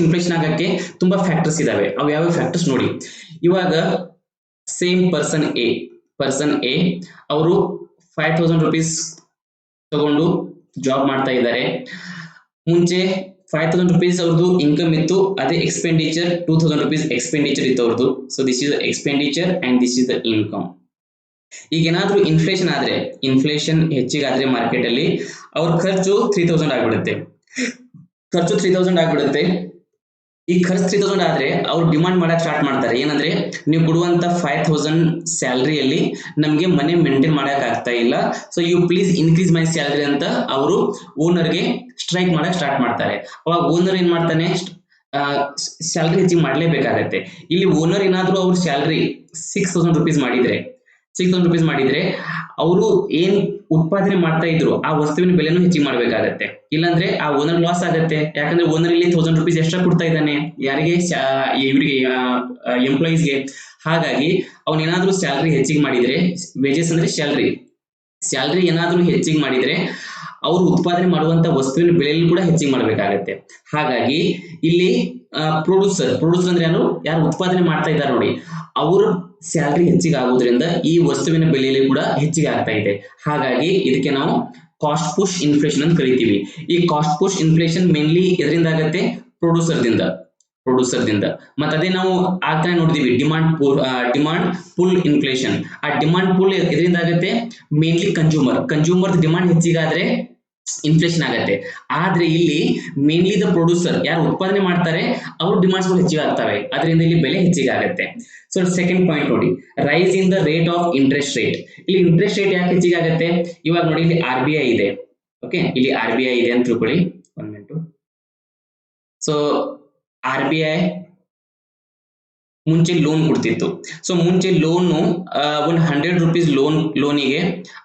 ಇನ್ಫ್ಲೇಷನ್ ಆಗಕ್ಕೆ ತುಂಬಾ ಫ್ಯಾಕ್ಟರ್ಸ್ ಇದಾವೆ. ಅವು ಯಾವ ಫ್ಯಾಕ್ಟರ್ಸ್ ನೋಡಿ. ಇವಾಗ ಸೇಮ್ ಪರ್ಸನ್ ಎ ಅವರು 5,000 rupees ತಗೊಂಡು ಜಾಬ್ ಮಾಡ್ತಾ ಇದ್ದಾರೆ. ಮುಂಚೆ 5,000 rupees ಅವ್ರದ್ದು ಇನ್ಕಮ್ ಇತ್ತು, ಅದೇ ಎಕ್ಸ್ಪೆಂಡಿಚರ್ 2,000 rupees ಎಕ್ಸ್ಪೆಂಡಿಚರ್ ಇತ್ತು ಅವ್ರದ್ದು. So this is the expenditure and this is the income. ಈಗ ಏನಾದ್ರೂ ಇನ್ಫ್ಲೇಷನ್ ಹೆಚ್ಚಿಗಾದ್ರೆ ಮಾರ್ಕೆಟ್ ಅಲ್ಲಿ ಅವ್ರ ಖರ್ಚು 3,000 ಆಗ್ಬಿಡುತ್ತೆ. ಈ ಖರ್ಚು 3,000 ಆದ್ರೆ ಅವ್ರು ಡಿಮಾಂಡ್ ಮಾಡಕ್ ಸ್ಟಾರ್ಟ್ ಮಾಡ್ತಾರೆ. ಏನಂದ್ರೆ, ನೀವು ಕೊಡುವಂತ 5,000 ಸ್ಯಾಲರಿಯಲ್ಲಿ ನಮ್ಗೆ ಮನೆ ಮೇಂಟೈನ್ ಮಾಡಕ್ ಆಗ್ತಾ ಇಲ್ಲ, so you please increase my salary ಅಂತ ಅವರು ಓನರ್ಗೆ ಸ್ಟ್ರೈಕ್ ಮಾಡಕ್ ಸ್ಟಾರ್ಟ್ ಮಾಡ್ತಾರೆ. ಅವಾಗ ಓನರ್ ಏನ್ ಮಾಡ್ತಾನೆ? ಸ್ಯಾಲರಿ ಹೆಚ್ಚಿಗೆ ಮಾಡ್ಲೇಬೇಕಾಗತ್ತೆ. ಇಲ್ಲಿ ಓನರ್ ಏನಾದ್ರೂ ಅವ್ರ ಸ್ಯಾಲರಿ 6,000 rupees ಮಾಡಿದ್ರೆ ಅವರು ಏನ್ ಉತ್ಪಾದನೆ ಮಾಡ್ತಾ ಇದ್ರು ಆ ವಸ್ತುವಿನ ಬೆಲೆನೂ ಹೆಚ್ಚಿಗೆ ಮಾಡ್ಬೇಕಾಗತ್ತೆ. ಇಲ್ಲಾಂದ್ರೆ ಆ ಓನರ್ ಲಾಸ್ ಆಗತ್ತೆ. ಯಾಕಂದ್ರೆ ಓನರ್ ಇಲ್ಲಿ 1,000 rupees ಎಕ್ಸ್ಟ್ರಾ ಕೊಡ್ತಾ ಇದ್ದಾನೆ ಯಾರಿಗೆ? ಇವರಿಗೆ, ಎಂಪ್ಲಾಯೀಸ್ಗೆ. ಹಾಗಾಗಿ ಅವನೇನಾದ್ರೂ ಸ್ಯಾಲರಿ ಹೆಚ್ಚಿಗೆ ಮಾಡಿದ್ರೆ, ವೇಜಸ್ ಅಂದ್ರೆ ಸ್ಯಾಲರಿ ಏನಾದ್ರೂ ಹೆಚ್ಚಿಗೆ ಮಾಡಿದ್ರೆ ಅವರು ಉತ್ಪಾದನೆ ಮಾಡುವಂತ ವಸ್ತುವಿನ ಬೆಲೆಯಲ್ಲಿ ಕೂಡ ಹೆಚ್ಚಿಗೆ ಮಾಡ್ಬೇಕಾಗತ್ತೆ. ಹಾಗಾಗಿ ಇಲ್ಲಿ ಪ್ರೊಡ್ಯೂಸರ್ ಅಂದ್ರೆ ಯಾರು ಉತ್ಪಾದನೆ ಮಾಡ್ತಾ ಇದ್ದಾರೆ ನೋಡಿ, ಅವ್ರ ಸ್ಯಾಲರಿ ಹೆಚ್ಚಿಗೆ ಆಗೋದ್ರಿಂದ ಈ ವಸ್ತುವಿನ ಬೆಲೆಯಲ್ಲಿ ಕೂಡ ಹೆಚ್ಚಿಗೆ ಆಗ್ತಾ ಇದೆ. ಹಾಗಾಗಿ ಇದಕ್ಕೆ ನಾವು ಕಾಸ್ಟ್ ಪುಷ್ ಇನ್ಫ್ಲೇಷನ್ ಅಂತ ಕರಿತೀವಿ. ಈ ಕಾಸ್ಟ್ ಪುಷ್ ಇನ್ಫ್ಲೇಷನ್ ಮೇನ್ಲಿ ಎದರಿಂದ ಆಗತ್ತೆ? ಪ್ರೊಡ್ಯೂಸರ್ದಿಂದ. ಮತ್ತೆ ಅದೇ ನಾವು ಆಗ್ತಾನೆ ನೋಡಿದೀವಿ ಡಿಮಾಂಡ್ ಪುಲ್ ಇನ್ಫ್ಲೇಷನ್. ಆ ಡಿಮಾಂಡ್ ಪುಲ್ ಎದರಿಂದ ಆಗತ್ತೆ? ಮೇನ್ಲಿ ಕನ್ಸ್ಯೂಮರ್ ಡಿಮಾಂಡ್ ಹೆಚ್ಚಿಗಾದ್ರೆ ಇನ್ಫ್ಲೇಷನ್ ಆಗತ್ತೆ. ಆದ್ರೆ ಇಲ್ಲಿ ಮೇನ್ಲಿ ದ ಪ್ರೊಡ್ಯೂಸರ್, ಯಾರು ಉತ್ಪಾದನೆ ಮಾಡ್ತಾರೆ ಅವ್ರ ಡಿಮಾಂಡ್ಸ್ ಹೆಚ್ಚಿಗೆ ಆಗ್ತವೆ, ಅದರಿಂದ ಇಲ್ಲಿ ಬೆಲೆ ಹೆಚ್ಚಿಗೆ ಆಗುತ್ತೆ. ಸೊ ಸೆಕೆಂಡ್ ಪಾಯಿಂಟ್ ನೋಡಿ, rise in the rate of interest rate. ಇಲ್ಲಿ ಇಂಟ್ರೆಸ್ಟ್ ರೇಟ್ ಯಾಕೆ ಹೆಚ್ಚಿಗೆ ಆಗುತ್ತೆ? ಇವಾಗ ನೋಡಿ, ಇಲ್ಲಿ RBI ಇದೆ. ಓಕೆ, ಇಲ್ಲಿ RBI ಇದೆ ಅಂತ ತಿಳ್ಕೊಳ್ಳಿ. 1 minute. ಸೊ RBI ಮುಂಚೆ ಲೋನ್ ಕೊಡ್ತಿತ್ತು. ಸೊ ಮುಂಚೆ ಲೋನು ಒಂದು 100 ರೂಪೀಸ್ ಲೋನಿಗೆ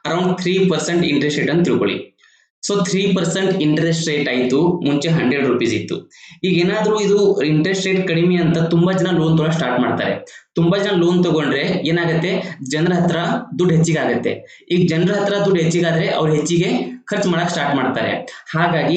ಅರೌಂಡ್ 3% ಇಂಟ್ರೆಸ್ಟ್ ರೇಟ್ ಅಂತ ತಿಳ್ಕೊಳ್ಳಿ. ಸೊ 3% ಇಂಟ್ರೆಸ್ಟ್ ರೇಟ್ ಆಯ್ತು, ಮುಂಚೆ 100 ರೂಪೀಸ್ ಇತ್ತು. ಈಗ ಏನಾದ್ರೂ ಇದು ಇಂಟ್ರೆಸ್ಟ್ ರೇಟ್ ಕಡಿಮೆ ಅಂತ ತುಂಬಾ ಜನ ಲೋನ್ ತಗೊಳ್ಳೋಕೆ ಸ್ಟಾರ್ಟ್ ಮಾಡ್ತಾರೆ. ತುಂಬಾ ಜನ ಲೋನ್ ತಗೊಂಡ್ರೆ ಏನಾಗುತ್ತೆ, ಜನರ ಹತ್ರ ದುಡ್ಡು ಹೆಚ್ಚಿಗೆ ಆಗುತ್ತೆ. ಈಗ ಜನರ ಹತ್ರ ದುಡ್ಡು ಹೆಚ್ಚಿಗಾದ್ರೆ ಅವ್ರು ಹೆಚ್ಚಿಗೆ ಖರ್ಚು ಮಾಡಕ್ ಸ್ಟಾರ್ಟ್ ಮಾಡ್ತಾರೆ. ಹಾಗಾಗಿ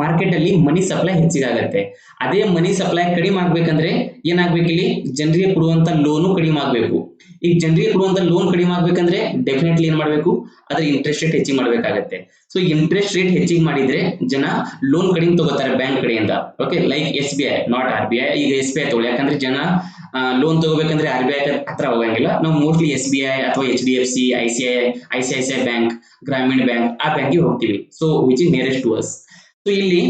ಮಾರ್ಕೆಟ್ ಅಲ್ಲಿ ಮನಿ ಸಪ್ಲೈ ಹೆಚ್ಚಿಗಾಗತ್ತೆ. ಅದೇ ಮನಿ ಸಪ್ಲೈ ಕಡಿಮೆ ಆಗ್ಬೇಕಂದ್ರೆ ಏನಾಗ್ಬೇಕು, ಇಲ್ಲಿ ಜನರಿಗೆ ಕೊಡುವಂತ ಲೋನು ಕಡಿಮೆ ಆಗ್ಬೇಕು. ಈಗ ಜನರಿಗೆ ಕೊಡುವಂತ ಲೋನ್ ಕಡಿಮೆ ಆಗ್ಬೇಕಂದ್ರೆ ಡೆಫಿನೆಟ್ಲಿ ಏನ್ ಮಾಡ್ಬೇಕು, ಅದ್ರ ಇಂಟ್ರೆಸ್ಟ್ ರೇಟ್ ಹೆಚ್ಚಿಗೆ ಮಾಡ್ಬೇಕಾಗತ್ತೆ. ಸೊ ಇಂಟ್ರೆಸ್ಟ್ ರೇಟ್ ಹೆಚ್ಚಿಗೆ ಮಾಡಿದ್ರೆ ಜನ ಲೋನ್ ಕಡಿಮೆ ತಗೋತಾರೆ ಬ್ಯಾಂಕ್ ಕಡೆಯಿಂದ. Okay, like SBI, not RBI. ಈಗ SBI ತಗೊಳ್ಳಿ, ಯಾಕಂದ್ರೆ ಜನ ಲೋನ್ ತಗೋಬೇಕಂದ್ರೆ RBI ಹತ್ರ ಹೋಗಂಗಿಲ್ಲ. ನಾವು ಮೋಸ್ಟ್ಲಿ SBI ಅಥವಾ HDFC, ICICI ಬ್ಯಾಂಕ್, ಗ್ರಾಮೀಣ ಬ್ಯಾಂಕ್, ಆ ಬ್ಯಾಂಕಿಗೆ ಹೋಗ್ತೀವಿ. So which is nearest to us. So ಇಲ್ಲಿ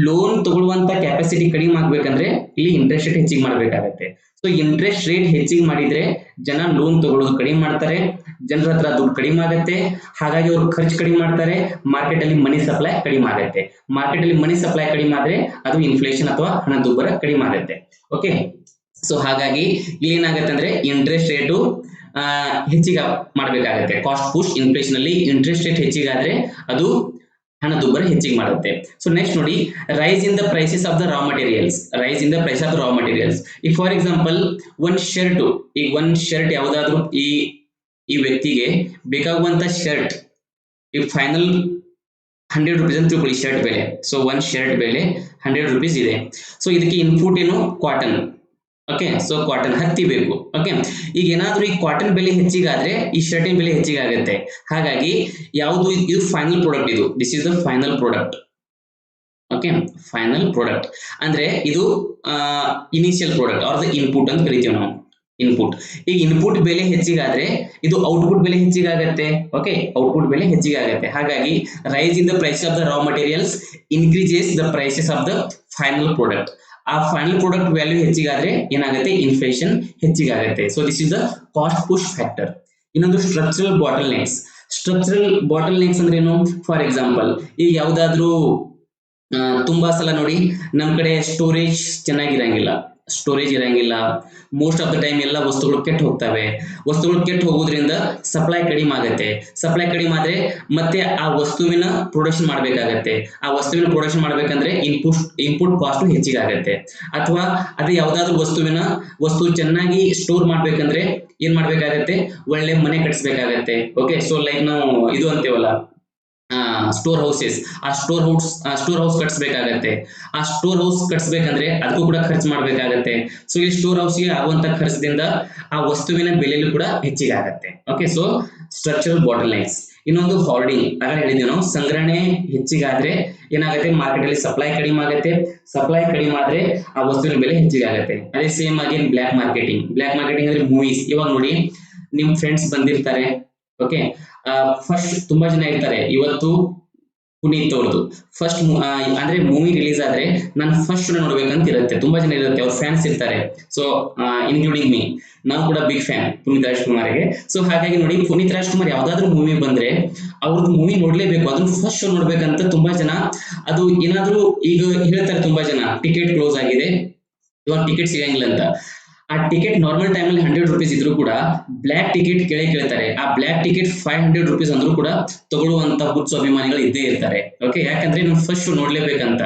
ಲೋನ್ ತಗೊಳ್ಳುವಂತ ಕೆಪಾಸಿಟಿ ಕಡಿಮೆ ಆಗ್ಬೇಕಂದ್ರೆ ಇಲ್ಲಿ ಇಂಟ್ರೆಸ್ಟ್ ರೇಟ್ ಹೆಚ್ಚಿಗೆ ಮಾಡ್ಬೇಕಾಗತ್ತೆ. ಸೊ ಇಂಟ್ರೆಸ್ಟ್ ರೇಟ್ ಹೆಚ್ಚಿಗೆ ಮಾಡಿದ್ರೆ ಜನ ಲೋನ್ ತಗೊಳ್ಳೋದು ಕಡಿಮೆ ಮಾಡ್ತಾರೆ, ಜನರ ಹತ್ರ ದುಡ್ಡು ಕಡಿಮೆ ಆಗುತ್ತೆ. ಹಾಗಾಗಿ ಅವ್ರು ಖರ್ಚು ಕಡಿಮೆ ಮಾಡ್ತಾರೆ, ಮಾರ್ಕೆಟ್ ಅಲ್ಲಿ ಮನಿ ಸಪ್ಲೈ ಕಡಿಮೆ ಆಗುತ್ತೆ. ಮಾರ್ಕೆಟ್ ಅಲ್ಲಿ ಮನಿ ಸಪ್ಲೈ ಕಡಿಮೆ ಆದ್ರೆ ಅದು ಇನ್ಫ್ಲೇಷನ್ ಅಥವಾ ಹಣದುಬ್ಬರ ಕಡಿಮೆ ಆಗುತ್ತೆ. ಓಕೆ, ಸೊ ಹಾಗಾಗಿ ಇಲ್ಲಿ ಏನಾಗುತ್ತೆ ಅಂದ್ರೆ ಇಂಟ್ರೆಸ್ಟ್ ರೇಟು ಹೆಚ್ಚಿಗೆ ಮಾಡಬೇಕಾಗತ್ತೆ. ಕಾಸ್ಟ್ ಪುಷ್ ಇನ್ಫ್ಲೇಷನ್ ಅಲ್ಲಿ ಇಂಟ್ರೆಸ್ಟ್ ರೇಟ್ ಹೆಚ್ಚಿಗಾದ್ರೆ ಅದು ಹಣದುಬ್ಬರ ಹೆಚ್ಚಿಗೆ ಮಾಡುತ್ತೆ. ಸೊ ನೆಕ್ಸ್ಟ್ ನೋಡಿ, rise in the prices of the raw materials. Rise in the price of the raw materials. ಈಗ ಫಾರ್ ಎಕ್ಸಾಂಪಲ್ ಒಂದ್ ಶರ್ಟ್ ಯಾವ್ದಾದ್ರು ಈ ವ್ಯಕ್ತಿಗೆ ಬೇಕಾಗುವಂತ ಶರ್ಟ್ ಈಗ ಫೈನಲ್ 100 ರೂಪೀಸ್ ಅಂತ ತಿಳ್ಕೊಳ್ಳಿ ಶರ್ಟ್ ಬೆಲೆ. ಸೊ ಒಂದ್ ಶರ್ಟ್ ಬೆಲೆ 100 ರೂಪೀಸ್ ಇದೆ. ಸೊ ಇದಕ್ಕೆ ಇನ್ಪುಟ್ ಏನು, ಕಾಟನ್. ಓಕೆ, ಸೊ ಕಾಟನ್ ಹತ್ತಿ ಬೇಕು. ಓಕೆ, ಈಗ ಏನಾದ್ರೂ ಈ ಕಾಟನ್ ಬೆಲೆ ಹೆಚ್ಚಿಗಾದ್ರೆ ಈ ಶರ್ಟಿನ ಬೆಲೆ ಹೆಚ್ಚಿಗೆ ಆಗುತ್ತೆ. ಹಾಗಾಗಿ ಯಾವುದು ಇದು ಫೈನಲ್ ಪ್ರಾಡಕ್ಟ್, ಇದು this is the final product. Okay, final product ಅಂದ್ರೆ ಇದು initial product are the input ಅಂತ ಕರಿತೀವಿ ನಾವು, ಇನ್ಪುಟ್. ಈಗ ಇನ್ಪುಟ್ ಬೆಲೆ ಹೆಚ್ಚಿಗಾದ್ರೆ ಇದು ಔಟ್ಪುಟ್ ಬೆಲೆ ಹೆಚ್ಚಿಗಾಗತ್ತೆ. ಓಕೆ, ಔಟ್ಪುಟ್ ಬೆಲೆ ಹೆಚ್ಚಿಗಾಗತ್ತೆ. ಹಾಗಾಗಿ rise in the price of the raw materials increases the prices of the final product. ಆ ಫೈನಲ್ ಪ್ರಾಡಕ್ಟ್ ವ್ಯಾಲ್ಯೂ ಹೆಚ್ಚಿಗಾದ್ರೆ ಏನಾಗುತ್ತೆ, ಇನ್ಫ್ಲೇಷನ್ ಹೆಚ್ಚಿಗಾಗುತ್ತೆ. So this is the cost push factor. ಇನ್ನೊಂದು structural bottlenecks. Structural bottlenecks ಅಂದ್ರೆ ಏನು, for example ಈಗ ಯಾವ್ದಾದ್ರು ತುಂಬಾ ಸಲ ನೋಡಿ ನಮ್ ಕಡೆ ಸ್ಟೋರೇಜ್ ಚೆನ್ನಾಗಿರಂಗಿಲ್ಲ, ಸ್ಟೋರೇಜ್ ಇರಂಗಿಲ್ಲ. ಮೋಸ್ಟ್ ಆಫ್ ದ ಟೈಮ್ ಎಲ್ಲ ವಸ್ತುಗಳು ಕೆಟ್ಟು ಹೋಗ್ತವೆ. ವಸ್ತುಗಳು ಕೆಟ್ಟು ಹೋಗೋದ್ರಿಂದ ಸಪ್ಲೈ ಕಡಿಮೆ ಆಗುತ್ತೆ. ಸಪ್ಲೈ ಕಡಿಮೆ ಆದ್ರೆ ಮತ್ತೆ ಆ ವಸ್ತುವಿನ ಪ್ರೊಡಕ್ಷನ್ ಮಾಡ್ಬೇಕಾಗತ್ತೆ. ಆ ವಸ್ತುವಿನ ಪ್ರೊಡಕ್ಷನ್ ಮಾಡ್ಬೇಕಂದ್ರೆ ಇನ್ಪುಟ್ ಕಾಸ್ಟ್ ಹೆಚ್ಚಿಗೆ ಆಗುತ್ತೆ. ಅಥವಾ ಅದೇ ಯಾವ್ದಾದ್ರು ವಸ್ತು ಚೆನ್ನಾಗಿ ಸ್ಟೋರ್ ಮಾಡ್ಬೇಕಂದ್ರೆ ಏನ್ ಮಾಡ್ಬೇಕಾಗತ್ತೆ, ಒಳ್ಳೆ ಮನೆ ಕಟ್ಸ್ಬೇಕಾಗತ್ತೆ. ಓಕೆ, ಸೊ ಲೈಕ್ ನಾವು ಇದು ಅಂತೀವಲ್ಲ ಸ್ಟೋರ್ ಹೌಸಸ್, ಆ ಸ್ಟೋರ್ ಹೌಸ್ ಕಟ್ಸ್ಬೇಕಾಗತ್ತೆ. ಆ ಸ್ಟೋರ್ ಹೌಸ್ ಕಟ್ಸ್ಬೇಕಂದ್ರೆ ಅದಕ್ಕೂ ಕೂಡ ಖರ್ಚು ಮಾಡ್ಬೇಕಾಗತ್ತೆ. ಸೊ ಈ ಸ್ಟೋರ್ ಹೌಸ್ಗೆ ಆಗುವಂತ ಖರ್ಚದಿಂದ ಆ ವಸ್ತುವಿನ ಬೆಲೆಯಲ್ಲೂ ಕೂಡ ಹೆಚ್ಚಿಗೆ ಆಗತ್ತೆ. Okay, so structural bottle next. ಇನ್ನೊಂದು ಹಾರ್ಡಿಂಗ್. ಆಗ ಹೇಳಿದ್ವಿ ನಾವು, ಸಂಗ್ರಹಣೆ ಹೆಚ್ಚಿಗಾದ್ರೆ ಏನಾಗುತ್ತೆ, ಮಾರ್ಕೆಟ್ ಅಲ್ಲಿ ಸಪ್ಲೈ ಕಡಿಮೆ ಆಗುತ್ತೆ. ಸಪ್ಲೈ ಕಡಿಮೆ ಆದ್ರೆ ಆ ವಸ್ತುವಿನ ಬೆಲೆ ಹೆಚ್ಚಿಗೆ ಆಗುತ್ತೆ. ಅದೇ ಸೇಮ್ ಆಗಿ ಬ್ಲ್ಯಾಕ್ ಮಾರ್ಕೆಟಿಂಗ್. ಬ್ಲ್ಯಾಕ್ ಮಾರ್ಕೆಟಿಂಗ್ ಅಂದ್ರೆ ಮೂವೀಸ್. ಇವಾಗ ನೋಡಿ ನಿಮ್ ಫ್ರೆಂಡ್ಸ್ ಬಂದಿರ್ತಾರೆ. ಓಕೆ, ಫಸ್ಟ್ ತುಂಬಾ ಜನ ಇರ್ತಾರೆ. ಇವತ್ತು ಪುನೀತ್ ಅವ್ರದ್ದು ಫಸ್ಟ್ ಅಂದ್ರೆ ಮೂವಿ ರಿಲೀಸ್ ಆದ್ರೆ ನಾನು ಫಸ್ಟ್ ನೋಡ್ಬೇಕಂತ ಇರುತ್ತೆ. ತುಂಬಾ ಜನ ಇರುತ್ತೆ, ಅವ್ರ ಫ್ಯಾನ್ಸ್ ಇರ್ತಾರೆ. ಸೊ ಇನ್ಕ್ಲೂಡಿಂಗ್ ಮೀ, ನಾವು ಕೂಡ ಬಿಗ್ ಫ್ಯಾನ್ ಪುನೀತ್ ರಾಜ್ಕುಮಾರ್ಗೆ. ಸೊ ಹಾಗಾಗಿ ನೋಡಿ, ಪುನೀತ್ ರಾಜ್ಕುಮಾರ್ ಯಾವ್ದಾದ್ರು ಮೂವಿ ಬಂದ್ರೆ ಅವ್ರದ್ದು ಮೂವಿ ನೋಡ್ಲೇಬೇಕು, ಅದನ್ನ ಫಸ್ಟ್ ಶೋ ನೋಡ್ಬೇಕಂತ ತುಂಬಾ ಜನ. ಅದು ಏನಾದ್ರು ಈಗ ಹೇಳ್ತಾರೆ ತುಂಬಾ ಜನ, ಟಿಕೆಟ್ ಕ್ಲೋಸ್ ಆಗಿದೆ, ಇವಾಗ ಟಿಕೆಟ್ ಸಿಗಂಗಿಲ್ಲ ಅಂತ. ಆ ಟಿಕೆಟ್ ನಾರ್ಮಲ್ ಟೈಮಲ್ಲಿ 100 ರೂಪೀಸ್ ಇದ್ರು ಕೂಡ ಬ್ಲ್ಯಾಕ್ ಟಿಕೆಟ್ ಕೇಳ್ತಾರೆ. ಆ ಬ್ಲ್ಯಾಕ್ ಟಿಕೆಟ್ 500 ರೂಪೀಸ್ ಅಂದ್ರೂ ಕೂಡ ತಗೊಳ್ಳುವಂತ ಹುಚ್ಚು ಅಭಿಮಾನಿಗಳು ಇದ್ದೇ ಇರ್ತಾರೆ. ಓಕೆ, ಯಾಕಂದ್ರೆ ನಾವು ಫಸ್ಟ್ ನೋಡ್ಲೇಬೇಕಂತ.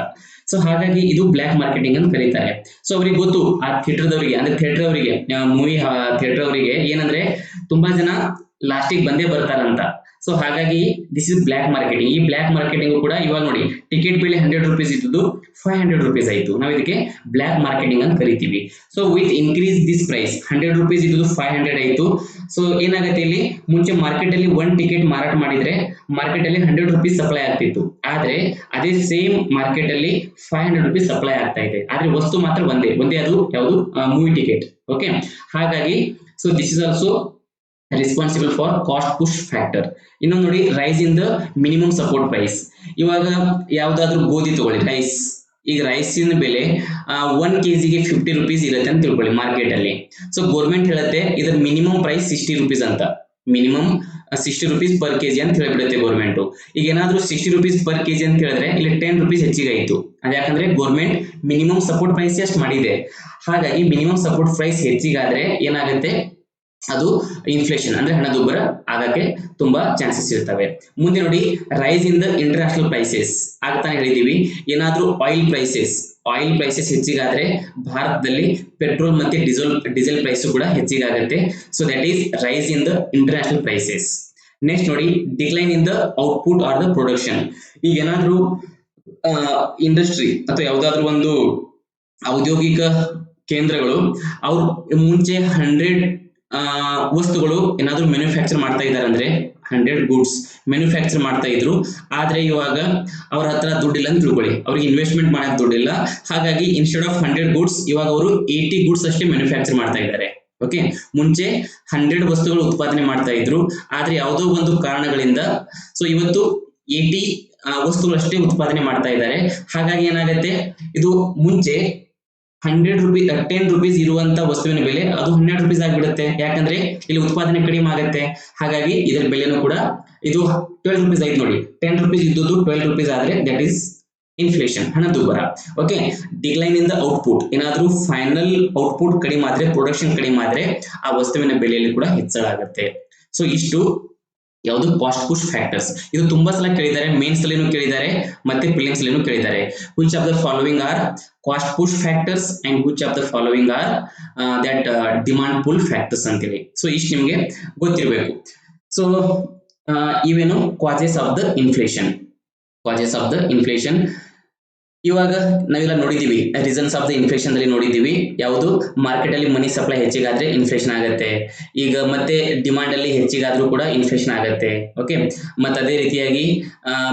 ಸೊ ಹಾಗಾಗಿ ಇದು ಬ್ಲ್ಯಾಕ್ ಮಾರ್ಕೆಟಿಂಗ್ ಅಂತ ಕರೀತಾರೆ. ಸೊ ಅವ್ರಿಗೆ ಗೊತ್ತು, ಆ ಥಿಯೇಟರ್ದವರಿಗೆ ಅಂದ್ರೆ ಮೂವಿ ಥಿಯೇಟರ್ ಅವರಿಗೆ ಏನಂದ್ರೆ ತುಂಬಾ ಜನ ಲಾಸ್ಟಿಗೆ ಬಂದೇ ಬರ್ತಾರಂತ. ಸೊ ಹಾಗಾಗಿ ದಿಸ್ ಇಸ್ ಬ್ಲ್ಯಾಕ್ ಮಾರ್ಕೆಟಿಂಗ್. ಈ ಬ್ಲ್ಯಾಕ್ ಮಾರ್ಕೆಟಿಂಗ್ ಕೂಡ ಇವಾಗ ನೋಡಿ, ಟಿಕೆಟ್ ಬೆಲೆ 100 ರೂಪೀಸ್ ಇದ್ದು 500 ರೂಪೀಸ್ ಆಯ್ತು. ನಾವು ಇದಕ್ಕೆ ಬ್ಲ್ಯಾಕ್ ಮಾರ್ಕೆಟಿಂಗ್ ಅಂತ ಕರಿತೀವಿ. So with increase this price, 100 rupees ಇದ್ದು 500 ಆಯ್ತು. ಸೊ ಏನಾಗುತ್ತೆ, ಇಲ್ಲಿ ಮುಂಚೆ ಮಾರ್ಕೆಟ್ ಅಲ್ಲಿ 1 ಟಿಕೆಟ್ ಮಾರಾಟ ಮಾಡಿದ್ರೆ ಮಾರ್ಕೆಟ್ ಅಲ್ಲಿ 100 ರೂಪೀಸ್ ಸಪ್ಲೈ ಆಗ್ತಿತ್ತು. ಆದ್ರೆ ಅದೇ ಸೇಮ್ ಮಾರ್ಕೆಟ್ ಅಲ್ಲಿ 500 ರೂಪೀಸ್ ಸಪ್ಲೈ ಆಗ್ತಾ ಇದೆ. ಆದ್ರೆ ವಸ್ತು ಮಾತ್ರ ಒಂದೇ, ಅದು ಯಾವುದು, ಮೂವಿ ಟಿಕೆಟ್. ಓಕೆ, ಹಾಗಾಗಿ so this is also responsible for cost push factor. ಇನ್ನೊಂದು ನೋಡಿ, rise in the minimum support price. ಇವಾಗ ಯಾವ್ದಾದ್ರು ಗೋಧಿ ತಗೊಳ್ಳಿ, ರೈಸ್. ಈಗ ರೈಸಿನ ಬೆಲೆ 1 kg 50 ರೂಪೀಸ್ ಇರುತ್ತೆ ಅಂತ ತಿಳ್ಕೊಳ್ಳಿ ಮಾರ್ಕೆಟ್ ಅಲ್ಲಿ. ಸೊ ಗೌರ್ಮೆಂಟ್ ಹೇಳುತ್ತೆ ಇದ್ರ ಮಿನಿಮಮ್ ಪ್ರೈಸ್ 60 ರೂಪೀಸ್ ಅಂತ. ಮಿನಿಮಮ್ 60 ರೂಪೀಸ್ ಪರ್ ಕೆಜಿ ಅಂತ ಹೇಳ್ಬಿಡುತ್ತೆ ಗೌರ್ಮೆಂಟ್. ಈಗ ಏನಾದ್ರೂ 60 ರೂಪೀಸ್ ಪರ್ ಕೆಜಿ ಅಂತ ಹೇಳಿದ್ರೆ ಇಲ್ಲಿ 10 ರೂಪೀಸ್ ಹೆಚ್ಚಿಗೆ ಆಯ್ತು. ಅದ್ ಯಾಕಂದ್ರೆ ಗೌರ್ಮೆಂಟ್ ಮಿನಿಮಮ್ ಸಪೋರ್ಟ್ ಪ್ರೈಸ್ ಎಷ್ಟು ಮಾಡಿದೆ, ಹಾಗಾಗಿ ಮಿನಿಮಮ್ ಸಪೋರ್ಟ್ ಪ್ರೈಸ್ ಹೆಚ್ಚಿಗಾದ್ರೆ ಏನಾಗುತ್ತೆ, ಅದು ಇನ್ಫ್ಲೇಷನ್ ಅಂದ್ರೆ ಹಣದುಬ್ಬರ ಆಗಕ್ಕೆ ತುಂಬಾ ಚಾನ್ಸಸ್ ಇರ್ತವೆ. ಮುಂದೆ ನೋಡಿ, rise in the international prices ಆಗ್ತಾನೆ ಹೇಳಿದೀವಿ. ಏನಾದ್ರೂ ಆಯಿಲ್ ಪ್ರೈಸಸ್ ಹೆಚ್ಚಿಗಾದ್ರೆ ಭಾರತದಲ್ಲಿ ಪೆಟ್ರೋಲ್ ಮತ್ತೆ ಡೀಸೆಲ್ ಪ್ರೈಸ್ ಕೂಡ ಹೆಚ್ಚಿಗಾಗುತ್ತೆ. So that is rise in the international prices. Next ನೋಡಿ, decline in the output or the production. ಈಗ ಏನಾದ್ರೂ ಇಂಡಸ್ಟ್ರಿ ಅಥವಾ ಯಾವ್ದಾದ್ರು ಒಂದು ಔದ್ಯೋಗಿಕ ಕೇಂದ್ರಗಳು ಅವ್ರು ಮುಂಚೆ 100 ವಸ್ತುಗಳು ಏನಾದ್ರು ಮ್ಯಾನುಫ್ಯಾಕ್ಚರ್ ಮಾಡ್ತಾ ಇದ್ದಾರೆ ಅಂದ್ರೆ 100 ಗೂಡ್ಸ್ ಮ್ಯಾನುಫ್ಯಾಕ್ಚರ್ ಮಾಡ್ತಾ ಇದ್ರು. ಆದ್ರೆ ಇವಾಗ ಅವ್ರ ಹತ್ರ ದುಡ್ಡಿಲ್ಲ ಅಂತ ತಿಳ್ಕೊಳ್ಳಿ, ಅವ್ರಿಗೆ ಇನ್ವೆಸ್ಟ್ಮೆಂಟ್ ಮಾಡಕ್ ದುಡ್ಡಿಲ್ಲ. ಹಾಗಾಗಿ ಇನ್ಸ್ಟೆಡ್ ಆಫ್ 100 ಗೂಡ್ಸ್ ಇವಾಗ ಅವರು 80 ಗೂಡ್ಸ್ ಅಷ್ಟೇ ಮ್ಯಾನುಫ್ಯಾಕ್ಚರ್ ಮಾಡ್ತಾ ಇದ್ದಾರೆ. ಓಕೆ, ಮುಂಚೆ 100 ವಸ್ತುಗಳು ಉತ್ಪಾದನೆ ಮಾಡ್ತಾ ಇದ್ರು, ಆದ್ರೆ ಯಾವುದೋ ಒಂದು ಕಾರಣಗಳಿಂದ ಸೊ ಇವತ್ತು 80 ವಸ್ತುಗಳು ಅಷ್ಟೇ ಉತ್ಪಾದನೆ ಮಾಡ್ತಾ ಇದ್ದಾರೆ. ಹಾಗಾಗಿ ಏನಾಗುತ್ತೆ, ಇದು ಮುಂಚೆ 10 ರೂಪೀಸ್ ಇರುವಂತ ವಸ್ತುವಿನ ಬೆಲೆ ಅದು 12 ರೂಪೀಸ್ ಆಗಿಬಿಡುತ್ತೆ. ಯಾಕಂದ್ರೆ ಇಲ್ಲಿ ಉತ್ಪಾದನೆ ಕಡಿಮೆ ಆಗುತ್ತೆ. ಹಾಗಾಗಿ ಇದರ ಬೆಲೆನೂ ಕೂಡ ಇದು 12 ರೂಪೀಸ್ ಆಯ್ತು ನೋಡಿ. 10 ರೂಪೀಸ್ ಇದ್ದದ್ದು 12 ರೂಪೀಸ್ ಆದ್ರೆ ದಟ್ ಈಸ್ ಇನ್ಫ್ಲೇಷನ್, ಹಣದುಬ್ಬರ. Okay, decline in the output, ಏನಾದ್ರೂ ಫೈನಲ್ ಔಟ್ಪುಟ್ ಕಡಿಮೆ ಆದ್ರೆ, ಪ್ರೊಡಕ್ಷನ್ ಕಡಿಮೆ ಆದ್ರೆ ಆ ವಸ್ತುವಿನ ಬೆಲೆಯಲ್ಲಿ ಕೂಡ ಹೆಚ್ಚಳ ಆಗುತ್ತೆ. ಸೊ ಇಷ್ಟು ಯಾವುದು ಕಾಸ್ಟ್ ಪುಷ್ ಫ್ಯಾಕ್ಟರ್ಸ್. ಇದು ತುಂಬಾ ಸಲ ಕೇಳಿದ್ದಾರೆ, ಮೇನ್ಸ್ ಅಲ್ಲಿನೂ ಕೇಳಿದ್ದಾರೆ ಮತ್ತೆ ಪ್ರಿಲಿಮ್ಸ್ ಅಲ್ಲಿನೂ ಕೇಳಿದ್ದಾರೆ. Which of the following are cost push factors and which of the following are that demand pull factors ಅಂತೇಳಿ. ಸೊ ಇಷ್ಟು ನಿಮ್ಗೆ ಗೊತ್ತಿರಬೇಕು. ಸೊ ಇವೇನು ಕಾಸಸ್ ಆಫ್ ದ ಇನ್ಫ್ಲೇಷನ್. ಇವಾಗ ನಾವೆಲ್ಲ ನೋಡಿದೀವಿ, ರೀಸನ್ಸ್ ಆಫ್ ದ ಇನ್ಫ್ಲೇಷನ್ ಅಲ್ಲಿ ನೋಡಿದೀವಿ. ಯಾವುದು, ಮಾರ್ಕೆಟ್ ಅಲ್ಲಿ ಮನಿ ಸಪ್ಲೈ ಹೆಚ್ಚಿಗಾದ್ರೆ ಇನ್ಫ್ಲೇಷನ್ ಆಗುತ್ತೆ. ಈಗ ಮತ್ತೆ ಡಿಮಾಂಡ್ ಅಲ್ಲಿ ಹೆಚ್ಚಿಗಾದ್ರೂ ಕೂಡ ಇನ್ಫ್ಲೇಷನ್ ಆಗುತ್ತೆ. ಓಕೆ, ಮತ್ತೆ ಅದೇ ರೀತಿಯಾಗಿ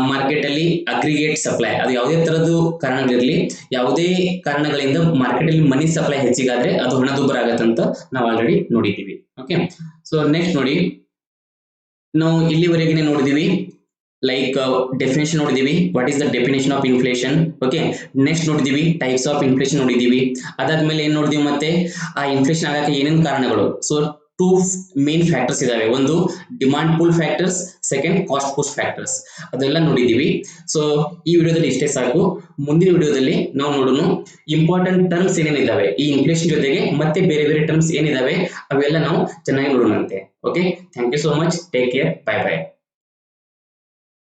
ಮಾರ್ಕೆಟ್ ಅಲ್ಲಿ ಅಗ್ರಿಗೇಟ್ ಸಪ್ಲೈ, ಅದು ಯಾವುದೇ ತರದ್ದು ಕಾರಣಗಳಿರಲಿ, ಯಾವುದೇ ಕಾರಣಗಳಿಂದ ಮಾರ್ಕೆಟ್ ಅಲ್ಲಿ ಮನಿ ಸಪ್ಲೈ ಹೆಚ್ಚಿಗಾದ್ರೆ ಅದು ಹಣದುಬ್ಬರ ಆಗತ್ತೆ ಅಂತ ನಾವು ಆಲ್ರೆಡಿ ನೋಡಿದ್ದೀವಿ. ಓಕೆ, ಸೊ ನೆಕ್ಸ್ಟ್ ನೋಡಿ, ನಾವು ಇಲ್ಲಿವರೆಗೆ ನೋಡಿದೀವಿ ಲೈಕ್ ಡೆಫಿನೇಷನ್ ನೋಡಿದೀವಿ, what is the definition of inflation. Okay, next ನೋಡಿದೀವಿ ಟೈಪ್ಸ್ ಆಫ್ ಇನ್ಫ್ಲೇಷನ್ ನೋಡಿದೀವಿ. ಅದಾದ್ಮೇಲೆ ಏನ್ ನೋಡಿದೀವಿ, ಮತ್ತೆ ಆ ಇನ್ಫ್ಲೇಷನ್ ಆಗಕ್ಕೆ ಏನೇನು ಕಾರಣಗಳು. ಸೊ 2 ಮೇನ್ ಫ್ಯಾಕ್ಟರ್ಸ್ ಇದಾವೆ, ಒಂದು demand pull factors, second cost push factors, ಅದೆಲ್ಲ ನೋಡಿದೀವಿ. ಸೊ ಈ ವಿಡಿಯೋದಲ್ಲಿ ಇಷ್ಟೇ ಸಾಕು. ಮುಂದಿನ ವಿಡಿಯೋದಲ್ಲಿ ನಾವು ನೋಡೋಣ ಇಂಪಾರ್ಟೆಂಟ್ ಟರ್ಮ್ಸ್ ಏನೇನಿದಾವೆ ಈ ಇನ್ಫ್ಲೇಷನ್ ಜೊತೆಗೆ, ಮತ್ತೆ ಬೇರೆ ಬೇರೆ ಟರ್ಮ್ಸ್ ಏನಿದಾವೆ ಅವೆಲ್ಲ ನಾವು ಚೆನ್ನಾಗಿ ನೋಡೋಣಂತೆ. Okay, thank you so much, take care, bye by.